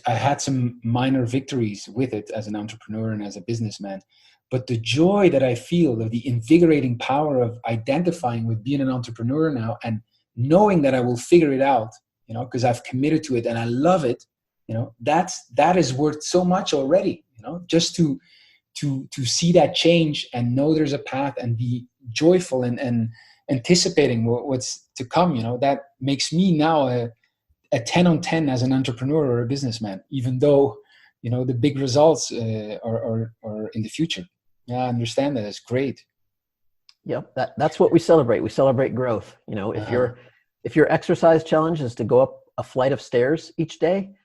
had some minor victories with it as an entrepreneur and as a businessman. But the joy that I feel, of the invigorating power of identifying with being an entrepreneur now and knowing that I will figure it out, because I've committed to it and I love it, that is worth so much already, just to see that change and know there's a path and be joyful and anticipating what's to come, that makes me now a 10 on 10 as an entrepreneur or a businessman, even though, the big results are in the future. Yeah, I understand that. It's great. Yep. That's what we celebrate. We celebrate growth. If your exercise challenge is to go up a flight of stairs each day,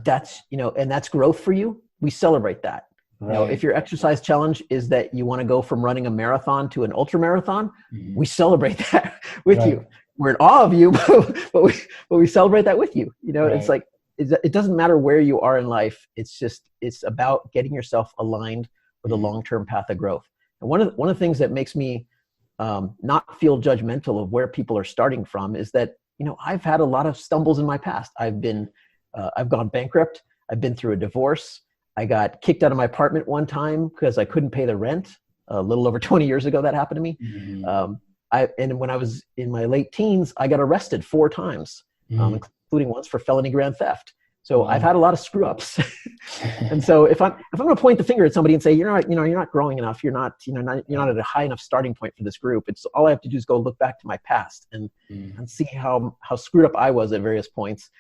that's, and that's growth for you, we celebrate that. If your exercise challenge is that you want to go from running a marathon to an ultra marathon, we celebrate that with you. We're in awe of you, but we celebrate that with you. It's like, it doesn't matter where you are in life. It's about getting yourself aligned with a long-term path of growth. And one of the things that makes me not feel judgmental of where people are starting from is that, I've had a lot of stumbles in my past. I've gone bankrupt. I've been through a divorce. I got kicked out of my apartment one time because I couldn't pay the rent. A little over 20 years ago, that happened to me. And when I was in my late teens, I got arrested 4 times, including once for felony grand theft. So I've had a lot of screw ups. And so if I'm going to point the finger at somebody and say, you're not growing enough, you're not at a high enough starting point for this group, it's all I have to do is go look back to my past and see how screwed up I was at various points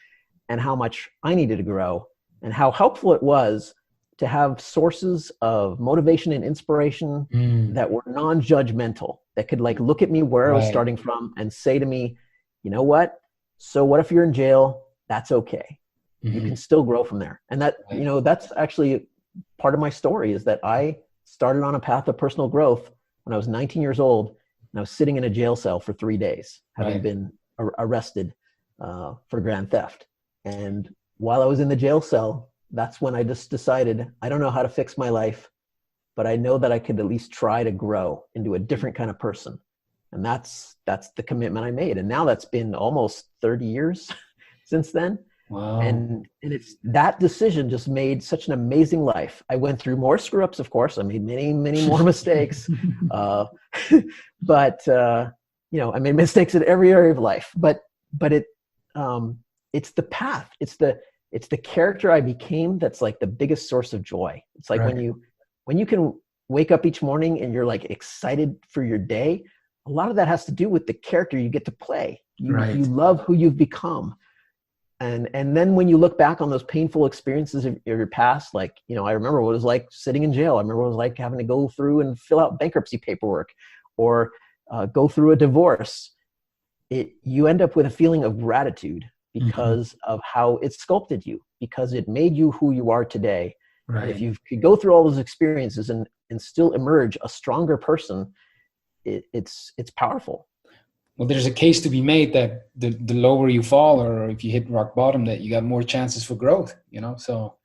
and how much I needed to grow and how helpful it was to have sources of motivation and inspiration that were non-judgmental, that could look at me where I was starting from and say to me, you know what? So what if you're in jail? That's okay. you can still grow from there. And that, you know, that's actually part of my story, is that I started on a path of personal growth when I was 19 years old, and I was sitting in a jail cell for 3 days, having been arrested for grand theft. And while I was in the jail cell, that's when I just decided, I don't know how to fix my life, but I know that I could at least try to grow into a different kind of person. And that's the commitment I made. And now that's been almost 30 years since then. Wow. And it's that decision just made such an amazing life. I went through more screw ups, of course. I made many, many more mistakes. But you know, I made mistakes in every area of life. But it's the path. It's the character I became that's like the biggest source of joy. It's like when you can wake up each morning and you're like excited for your day, a lot of that has to do with the character you get to play. You love who you've become. And then when you look back on those painful experiences of your past, like, you know, I remember what it was like sitting in jail. I remember what it was like having to go through and fill out bankruptcy paperwork, or go through a divorce. You end up with a feeling of gratitude because of how it sculpted you, because it made you who you are today. And if you could go through all those experiences and still emerge a stronger person, it's powerful. Well, there's a case to be made that the lower you fall, or if you hit rock bottom, that you got more chances for growth, you know? So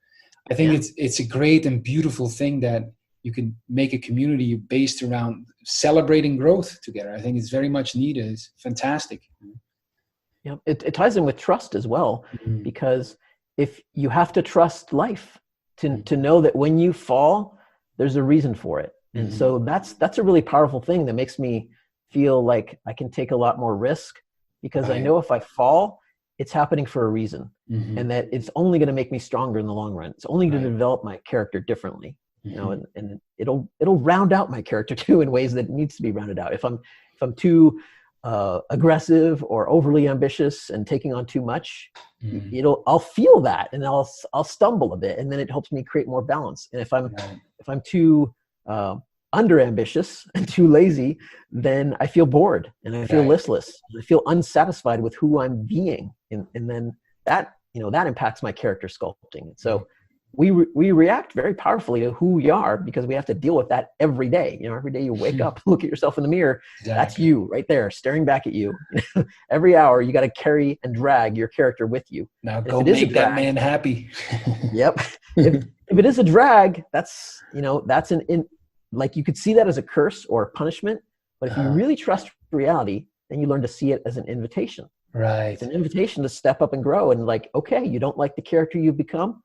I think it's a great and beautiful thing that you can make a community based around celebrating growth together. I think it's very much needed. It's fantastic. Yeah, it ties in with trust as well, because if you have to trust life to know that when you fall, there's a reason for it. And so that's a really powerful thing that makes me feel like I can take a lot more risk, because I know if I fall, it's happening for a reason, and that it's only going to make me stronger in the long run. It's only going to develop my character differently, you know, and it'll round out my character too in ways that it needs to be rounded out. If I'm too aggressive or overly ambitious and taking on too much, I'll feel that, and I'll stumble a bit, and then it helps me create more balance. And if I'm too under ambitious and too lazy, then I feel bored and I feel listless. I feel unsatisfied with who I'm being. And then that, you know, that impacts my character sculpting. So we react very powerfully to who we are, because we have to deal with that every day. You know, every day you wake up, look at yourself in the mirror. That's you right there staring back at you. Every hour you got to carry and drag your character with you. Now go make that man happy. Yep. If it is a drag, that's, you know, that's like you could see that as a curse or a punishment, but if you really trust reality, then you learn to see it as an invitation. Right. It's an invitation to step up and grow, and like, okay, you don't like the character you've become.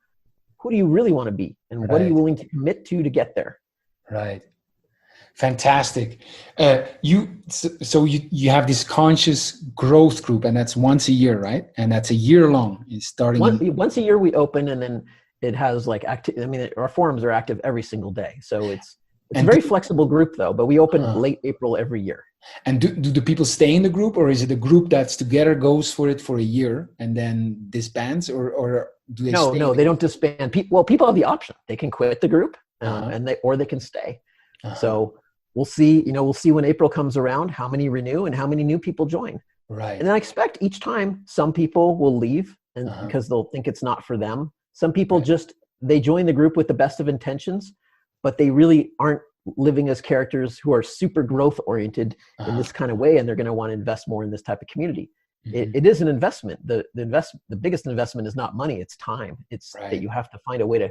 Who do you really want to be? And what are you willing to commit to get there? Right. Fantastic. You have this conscious growth group, and that's once a year, right? And that's a year long. It's starting once a year we open, and then it has like our forums are active every single day. So it's a very flexible group though, but we open late April every year. And do the people stay in the group, or is it a group that's together, goes for it for a year and then disbands, or do they stay? No, they don't disband. People have the option. They can quit the group or they can stay. So we'll see when April comes around, how many renew and how many new people join. Right. And then I expect each time some people will leave and because they'll think it's not for them. Some people they join the group with the best of intentions, but they really aren't living as characters who are super growth oriented in this kind of way, and they're going to want to invest more in this type of community. It is an investment. The biggest investment is not money, it's time. It's that you have to find a way to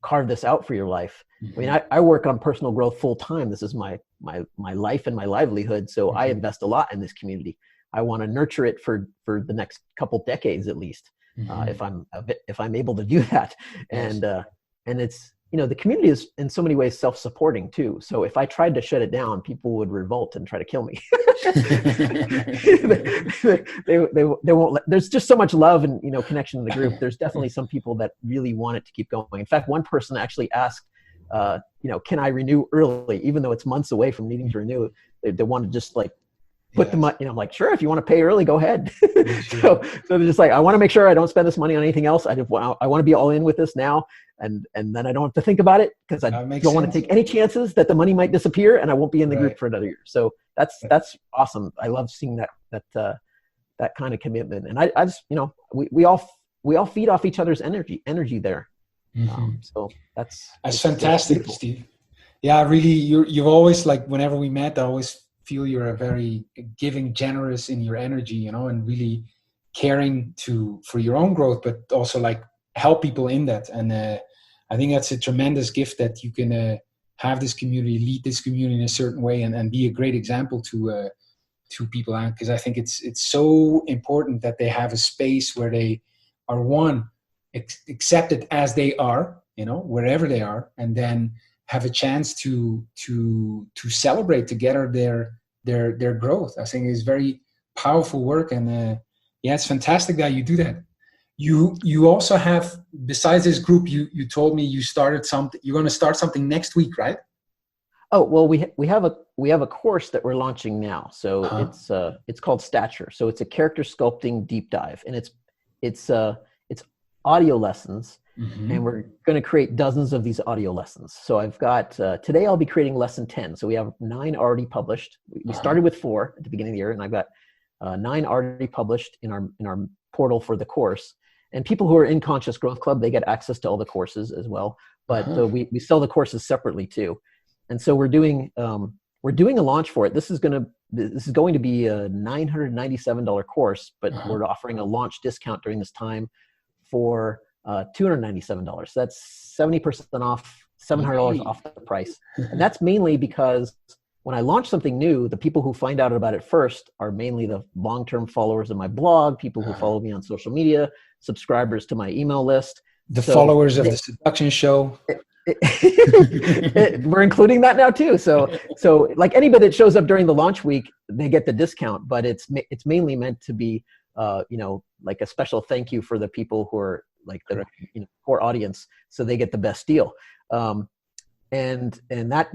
carve this out for your life. I mean, I work on personal growth full time. This is my life and my livelihood. So I invest a lot in this community. I want to nurture it for the next couple decades at least, if I'm able to do that. And it's, you know, the community is in so many ways self-supporting too. So if I tried to shut it down, people would revolt and try to kill me. they won't there's just so much love and, you know, connection in the group. There's definitely some people that really want it to keep going. In fact, one person actually asked, you know, can I renew early, even though it's months away from needing to renew? They want to just like put the money, you know, I'm like, sure, if you want to pay early, go ahead. So they're just like, I want to make sure I don't spend this money on anything else. I want to be all in with this now. And then I don't have to think about it, because I don't want to take any chances that the money might disappear and I won't be in the group for another year. So that's awesome. I love seeing that kind of commitment. And I just, you know, we we all feed off each other's energy there. So that's fantastic, Steve. Yeah, really, you've always, like, whenever we met, I always feel you're a very giving, generous in your energy, and really caring for your own growth, but also like help people in that. And I think that's a tremendous gift, that you can have this community, lead this community in a certain way, and be a great example to people. Because I think it's so important that they have a space where they are, one, accepted as they are, wherever they are, and then have a chance to celebrate together their growth. I think is very powerful work, and it's fantastic that you do that. You also have, besides this group, you told me you started something. You're going to start something next week, right? Oh, well, we have a course that we're launching now. So it's called Stature. So it's a character sculpting deep dive, and it's audio lessons. And we're going to create dozens of these audio lessons. So I've got, today I'll be creating lesson 10. So we have 9 already published. We started with 4 at the beginning of the year, and I've got 9 already published in our portal for the course. And people who are in Conscious Growth Club, they get access to all the courses as well. But we sell the courses separately too. And so we're doing a launch for it. This is going to be a $997 course, but we're offering a launch discount during this time for $297. So that's 70% off, $700 off the price. And that's mainly because when I launch something new, the people who find out about it first are mainly the long-term followers of my blog, people who follow me on social media, subscribers to my email list. The followers of the Seduction Show. We're including that now too. So like anybody that shows up during the launch week, they get the discount, but it's mainly meant to be, like a special thank you for the people who are like the core audience, so they get the best deal. And that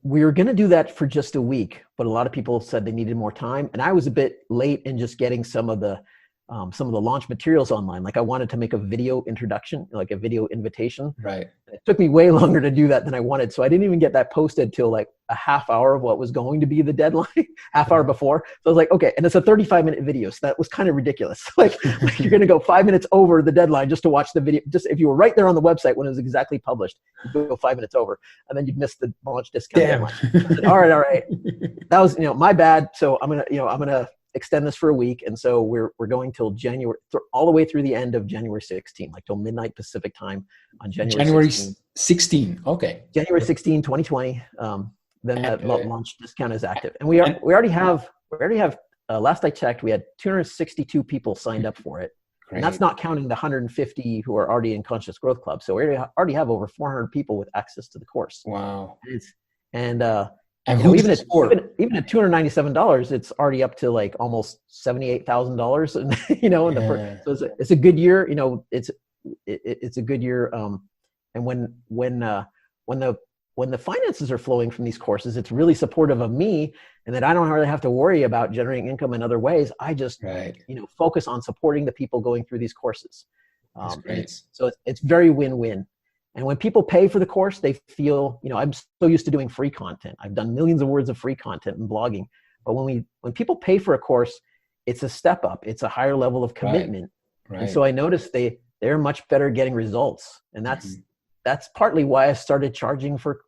we were going to do that for just a week, but a lot of people said they needed more time, and I was a bit late in just getting some of the launch materials online. Like I wanted to make a video introduction, like a video invitation. Right. It took me way longer to do that than I wanted. So I didn't even get that posted till like a half hour of what was going to be the deadline, half hour before. So I was like, okay. And it's a 35-minute video. So that was kind of ridiculous. like you're going to go 5 minutes over the deadline just to watch the video. Just if you were right there on the website when it was exactly published, you'd go 5 minutes over, and then you'd miss the launch discount deadline. Said, all right. That was, my bad. So I'm going to extend this for a week. And so we're going till January, all the way through the end of January 16, like till midnight Pacific time on January 16. Okay. January 16, 2020. Then that launch discount is active. And we already have, last I checked, we had 262 people signed up for it. Great. And that's not counting the 150 who are already in Conscious Growth Club. So we already have over 400 people with access to the course. Wow. Even at $297, it's already up to like almost $78,000. And so it's a good year. It's a good year. And when the finances are flowing from these courses, it's really supportive of me, and that I don't really have to worry about generating income in other ways. I just focus on supporting the people going through these courses. It's very win-win. And when people pay for the course, they feel, I'm so used to doing free content. I've done millions of words of free content and blogging. But when people pay for a course, it's a step up. It's a higher level of commitment. Right. And so I noticed they're much better getting results. And that's partly why I started charging for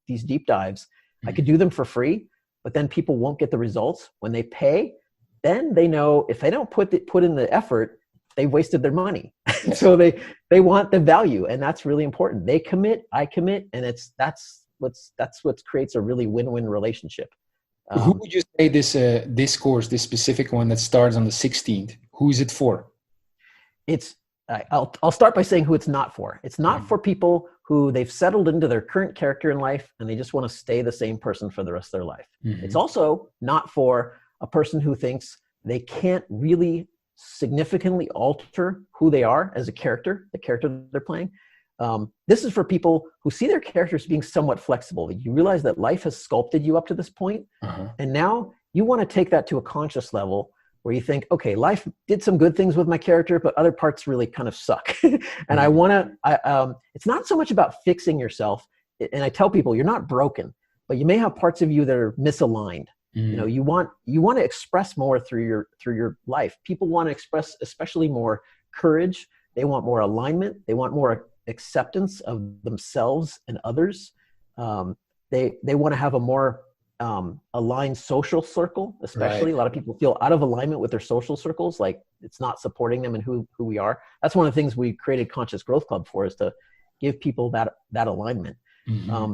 these deep dives. I could do them for free, but then people won't get the results. When they pay, then they know if they don't put in the effort, they've wasted their money. So they want the value, and that's really important. They commit, I commit, and that's what creates a really win-win relationship. Who would you say this course, this specific one that starts on the 16th, who is it for? I'll start by saying who it's not for. It's not for people who they've settled into their current character in life and they just want to stay the same person for the rest of their life. It's also not for a person who thinks they can't really significantly alter who they are as a character, the character they're playing. This is for people who see their characters being somewhat flexible. You realize that life has sculpted you up to this point, and now you want to take that to a conscious level where you think, okay, life did some good things with my character, but other parts really kind of suck. And I want to, it's not so much about fixing yourself. And I tell people, you're not broken, but you may have parts of you that are misaligned. You want to express more through your life. People want to express especially more courage. They want more alignment. They want more acceptance of themselves and others. They want to have a more aligned social circle, especially. Right. A lot of people feel out of alignment with their social circles, like it's not supporting them in who we are. That's one of the things we created Conscious Growth Club for, is to give people that alignment.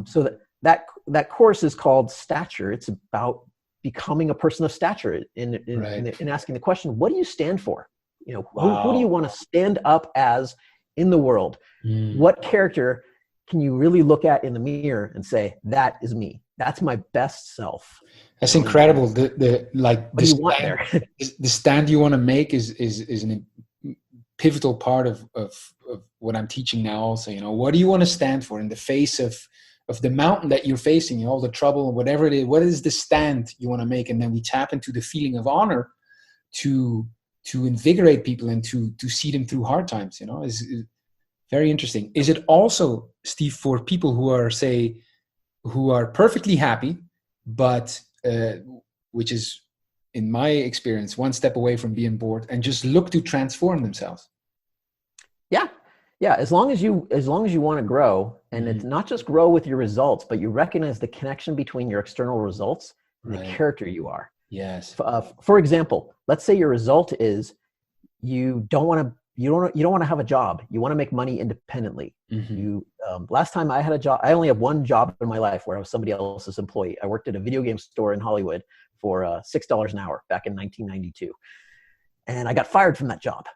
So that course is called Stature. It's about becoming a person of stature in asking the question, what do you stand for? You know, who do you want to stand up as in the world? What character can you really look at in the mirror and say, that is me? That's my best self. That's incredible. The stand you want to make is a pivotal part of what I'm teaching now also. You know, what do you want to stand for in the face of the mountain that you're facing, all the trouble, whatever it is? What is the stand you want to make? And then we tap into the feeling of honor to invigorate people and to see them through hard times. You know, is very interesting. Is it also, Steve, for people who are perfectly happy, but which is, in my experience, one step away from being bored, and just look to transform themselves? Yeah. As long as you want to grow, and it's not just grow with your results, but you recognize the connection between your external results and the character you are. Yes. For example, let's say your result is you don't want to have a job. You want to make money independently. Last time I had a job, I only have one job in my life where I was somebody else's employee. I worked at a video game store in Hollywood for $6 an hour back in 1992. And I got fired from that job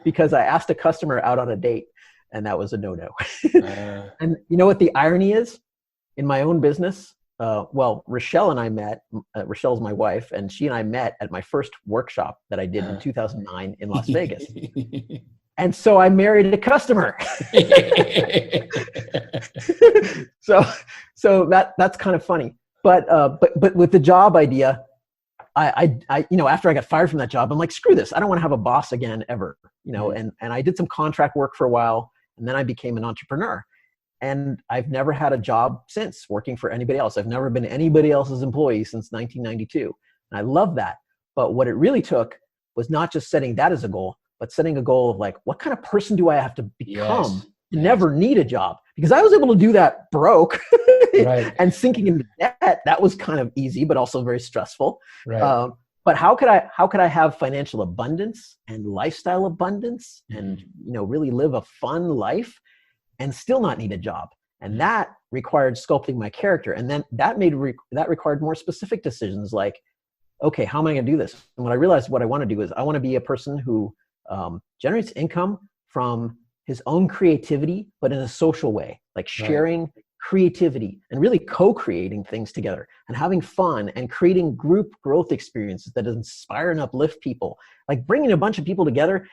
because I asked a customer out on a date, and that was a no-no. And you know what the irony is? In my own business, Rochelle and I met. Rochelle's my wife, and she and I met at my first workshop that I did in 2009 in Las Vegas. And so I married a customer. so that's kind of funny. But with the job idea, I after I got fired from that job, I'm like, screw this. I don't want to have a boss again ever. And I did some contract work for a while, and then I became an entrepreneur. And I've never had a job since working for anybody else. I've never been anybody else's employee since 1992. And I love that. But what it really took was not just setting that as a goal, but setting a goal of like, what kind of person do I have to become to never need a job? Because I was able to do that broke and sinking into debt. That was kind of easy, but also very stressful. But how could I have financial abundance and lifestyle abundance and really live a fun life and still not need a job? And that required sculpting my character. And then that required more specific decisions like, okay, how am I going to do this? And when I realized what I want to do is I want to be a person who generates income from his own creativity, but in a social way, like sharing creativity and really co-creating things together and having fun and creating group growth experiences that inspire and uplift people, like bringing a bunch of people together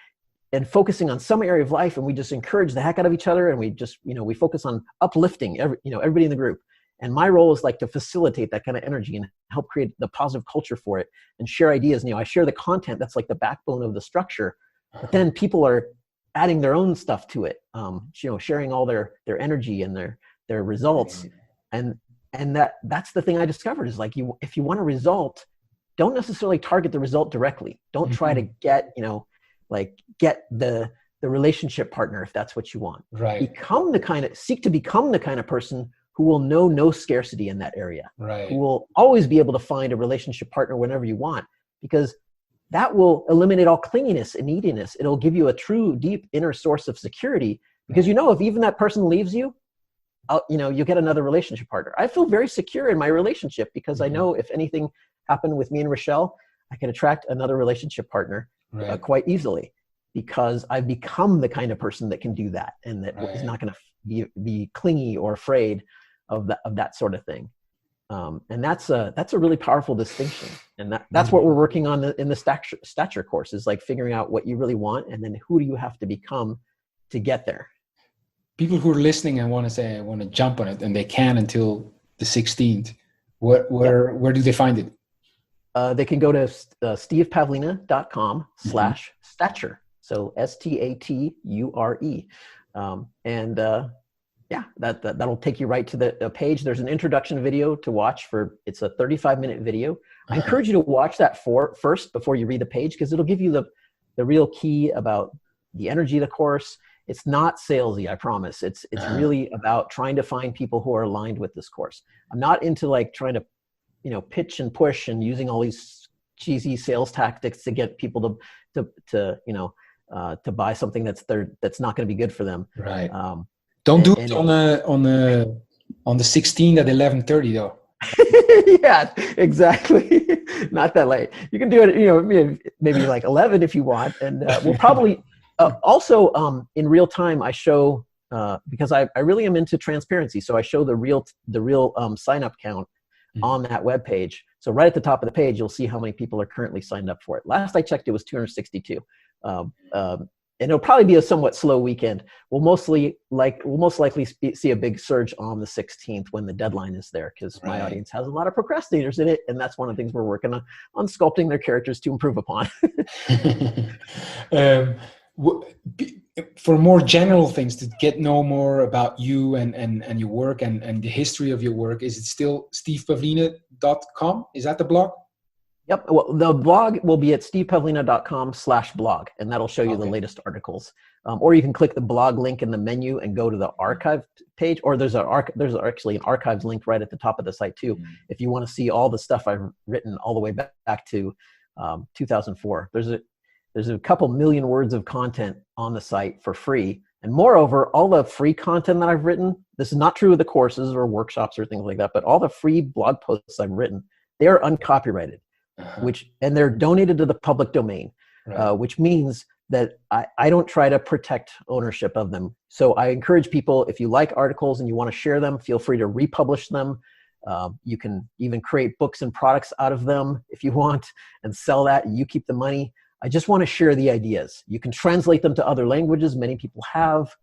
and focusing on some area of life. And we just encourage the heck out of each other. And we just, we focus on uplifting everybody in the group. And my role is like to facilitate that kind of energy and help create the positive culture for it and share ideas. I share the content. That's like the backbone of the structure, but then people are adding their own stuff to it, sharing all their energy and their results. And that's the thing I discovered is like, if you want a result, don't necessarily target the result directly. Don't try to get the relationship partner if that's what you want. Seek to become the kind of person who will know no scarcity in that area. Who will always be able to find a relationship partner whenever you want, because that will eliminate all clinginess and neediness. It'll give you a true, deep inner source of security, because if even that person leaves you, you'll get another relationship partner. I feel very secure in my relationship because I know if anything happened with me and Rochelle, I can attract another relationship partner quite easily, because I've become the kind of person that can do that and that is not going to be clingy or afraid of that sort of thing. And that's a really powerful distinction. And that's what we're working on in the stature course, is like figuring out what you really want and then who do you have to become to get there. People who are listening and want to say, I want to jump on it, and they can until the 16th. Where do they find it? They can go to stevepavlina.com/stature. So STATURE. That'll take you right to the page. There's an introduction video to watch it's a 35-minute video. I encourage you to watch that first before you read the page, because it'll give you the real key about the energy of the course. It's not salesy, I promise. It's really about trying to find people who are aligned with this course. I'm not into like trying to, pitch and push and using all these cheesy sales tactics to get people to buy something that's not going to be good for them. Right. Don't do it on the 16th at 11:30 though. Yeah, exactly. Not that late. You can do it, maybe like 11 if you want. And we'll probably also in real time, I show, because I really am into transparency. So I show the real sign up count on that web page. So right at the top of the page, you'll see how many people are currently signed up for it. Last I checked, it was 262. And it'll probably be a somewhat slow weekend. We'll most likely see a big surge on the 16th when the deadline is there, because my audience has a lot of procrastinators in it, and that's one of the things we're working on sculpting their characters to improve upon. For more general things, to get know more about you and your work and the history of your work, is it still stevepavlina.com? Is that the blog? Yep. Well, the blog will be at stevepavlina.com/blog, and that'll show you the latest articles. Or you can click the blog link in the menu and go to the archive page, or there's actually an archives link right at the top of the site too. If you want to see all the stuff I've written all the way back to 2004, there's a couple million words of content on the site for free. And moreover, all the free content that I've written, this is not true of the courses or workshops or things like that, but all the free blog posts I've written, they are uncopyrighted. And they're donated to the public domain, which means that I don't try to protect ownership of them. So I encourage people, if you like articles and you want to share them, feel free to republish them. You can even create books and products out of them if you want and sell that, and you keep the money. I just want to share the ideas. You can translate them to other languages. Many people have.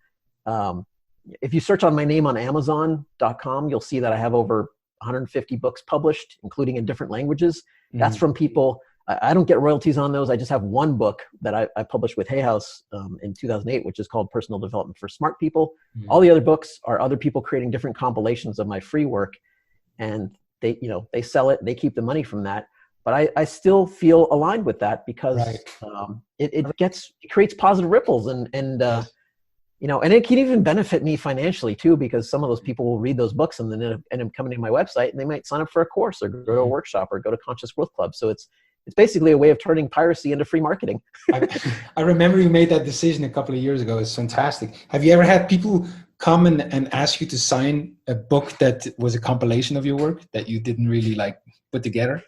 If you search on my name on Amazon.com, you'll see that I have over 150 books published, including in different languages. That's from people. I don't get royalties on those. I just have one book that I published with Hay House in 2008, which is called Personal Development for Smart People. All the other books are other people creating different compilations of my free work, and they sell it. They keep the money from that. But I still feel aligned with that because it creates positive ripples and it can even benefit me financially too, because some of those people will read those books and then end up coming to my website and they might sign up for a course or go to a workshop or go to Conscious Growth Club. So it's basically a way of turning piracy into free marketing. I remember you made that decision a couple of years ago. It's fantastic. Have you ever had people come and ask you to sign a book that was a compilation of your work that you didn't really put together?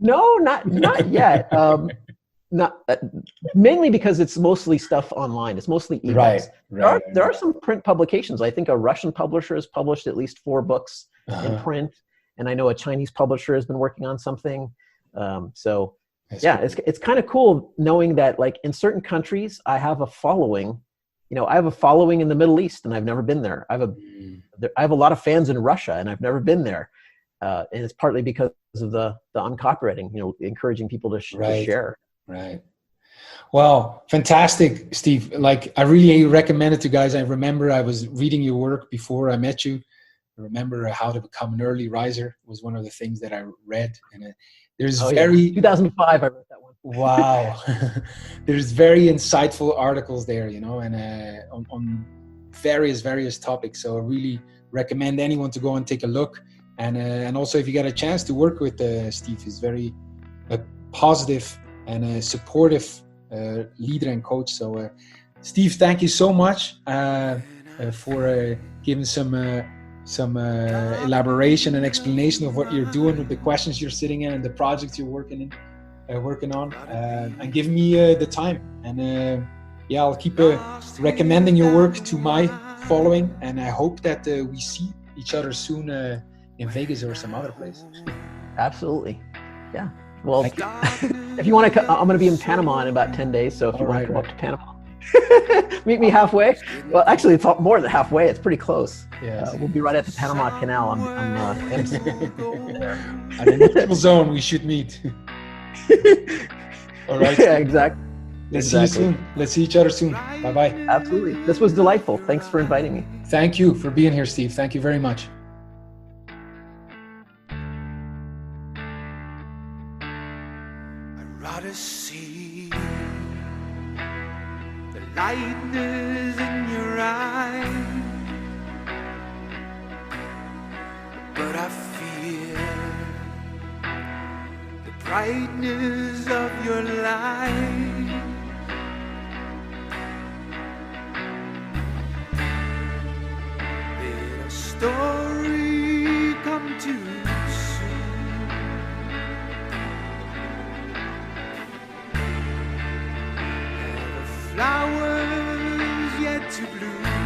No, not yet. Mainly because it's mostly stuff online. It's mostly ebooks. There are some print publications. I think a Russian publisher has published at least 4 books in print, and I know a Chinese publisher has been working on something. That's cool. It's kind of cool knowing that in certain countries I have a following. I have a following in the Middle East, and I've never been there. I have a lot of fans in Russia, and I've never been there. And it's partly because of the uncopywriting, encouraging people to share. Right. Well, fantastic, Steve. I really recommend it to guys. I remember I was reading your work before I met you. I remember How to Become an Early Riser was one of the things that I read. And there's 2005, I wrote that one. Wow. There's very insightful articles there, and on various topics. So I really recommend anyone to go and take a look. And also, if you get a chance to work with Steve, he's very positive and a supportive leader and coach. So, Steve, thank you so much for giving some elaboration and explanation of what you're doing with the questions you're sitting in and the projects you're working on, and giving me the time. And I'll keep recommending your work to my following. And I hope that we see each other soon in Vegas or some other place. Absolutely. Yeah. Well, if you want to, I'm going to be in Panama in about 10 days. So if you want to come up to Panama, meet me halfway. Well, actually, it's more than halfway. It's pretty close. Yes. We'll be right at the Panama Canal. I'm there. At a neutral zone, we should meet. All right. Yeah, exactly. Let's see you soon. Let's see each other soon. Bye-bye. Absolutely. This was delightful. Thanks for inviting me. Thank you for being here, Steve. Thank you very much. I'd rather see greatness of your life. Did a story come too soon? Are the flowers yet to bloom?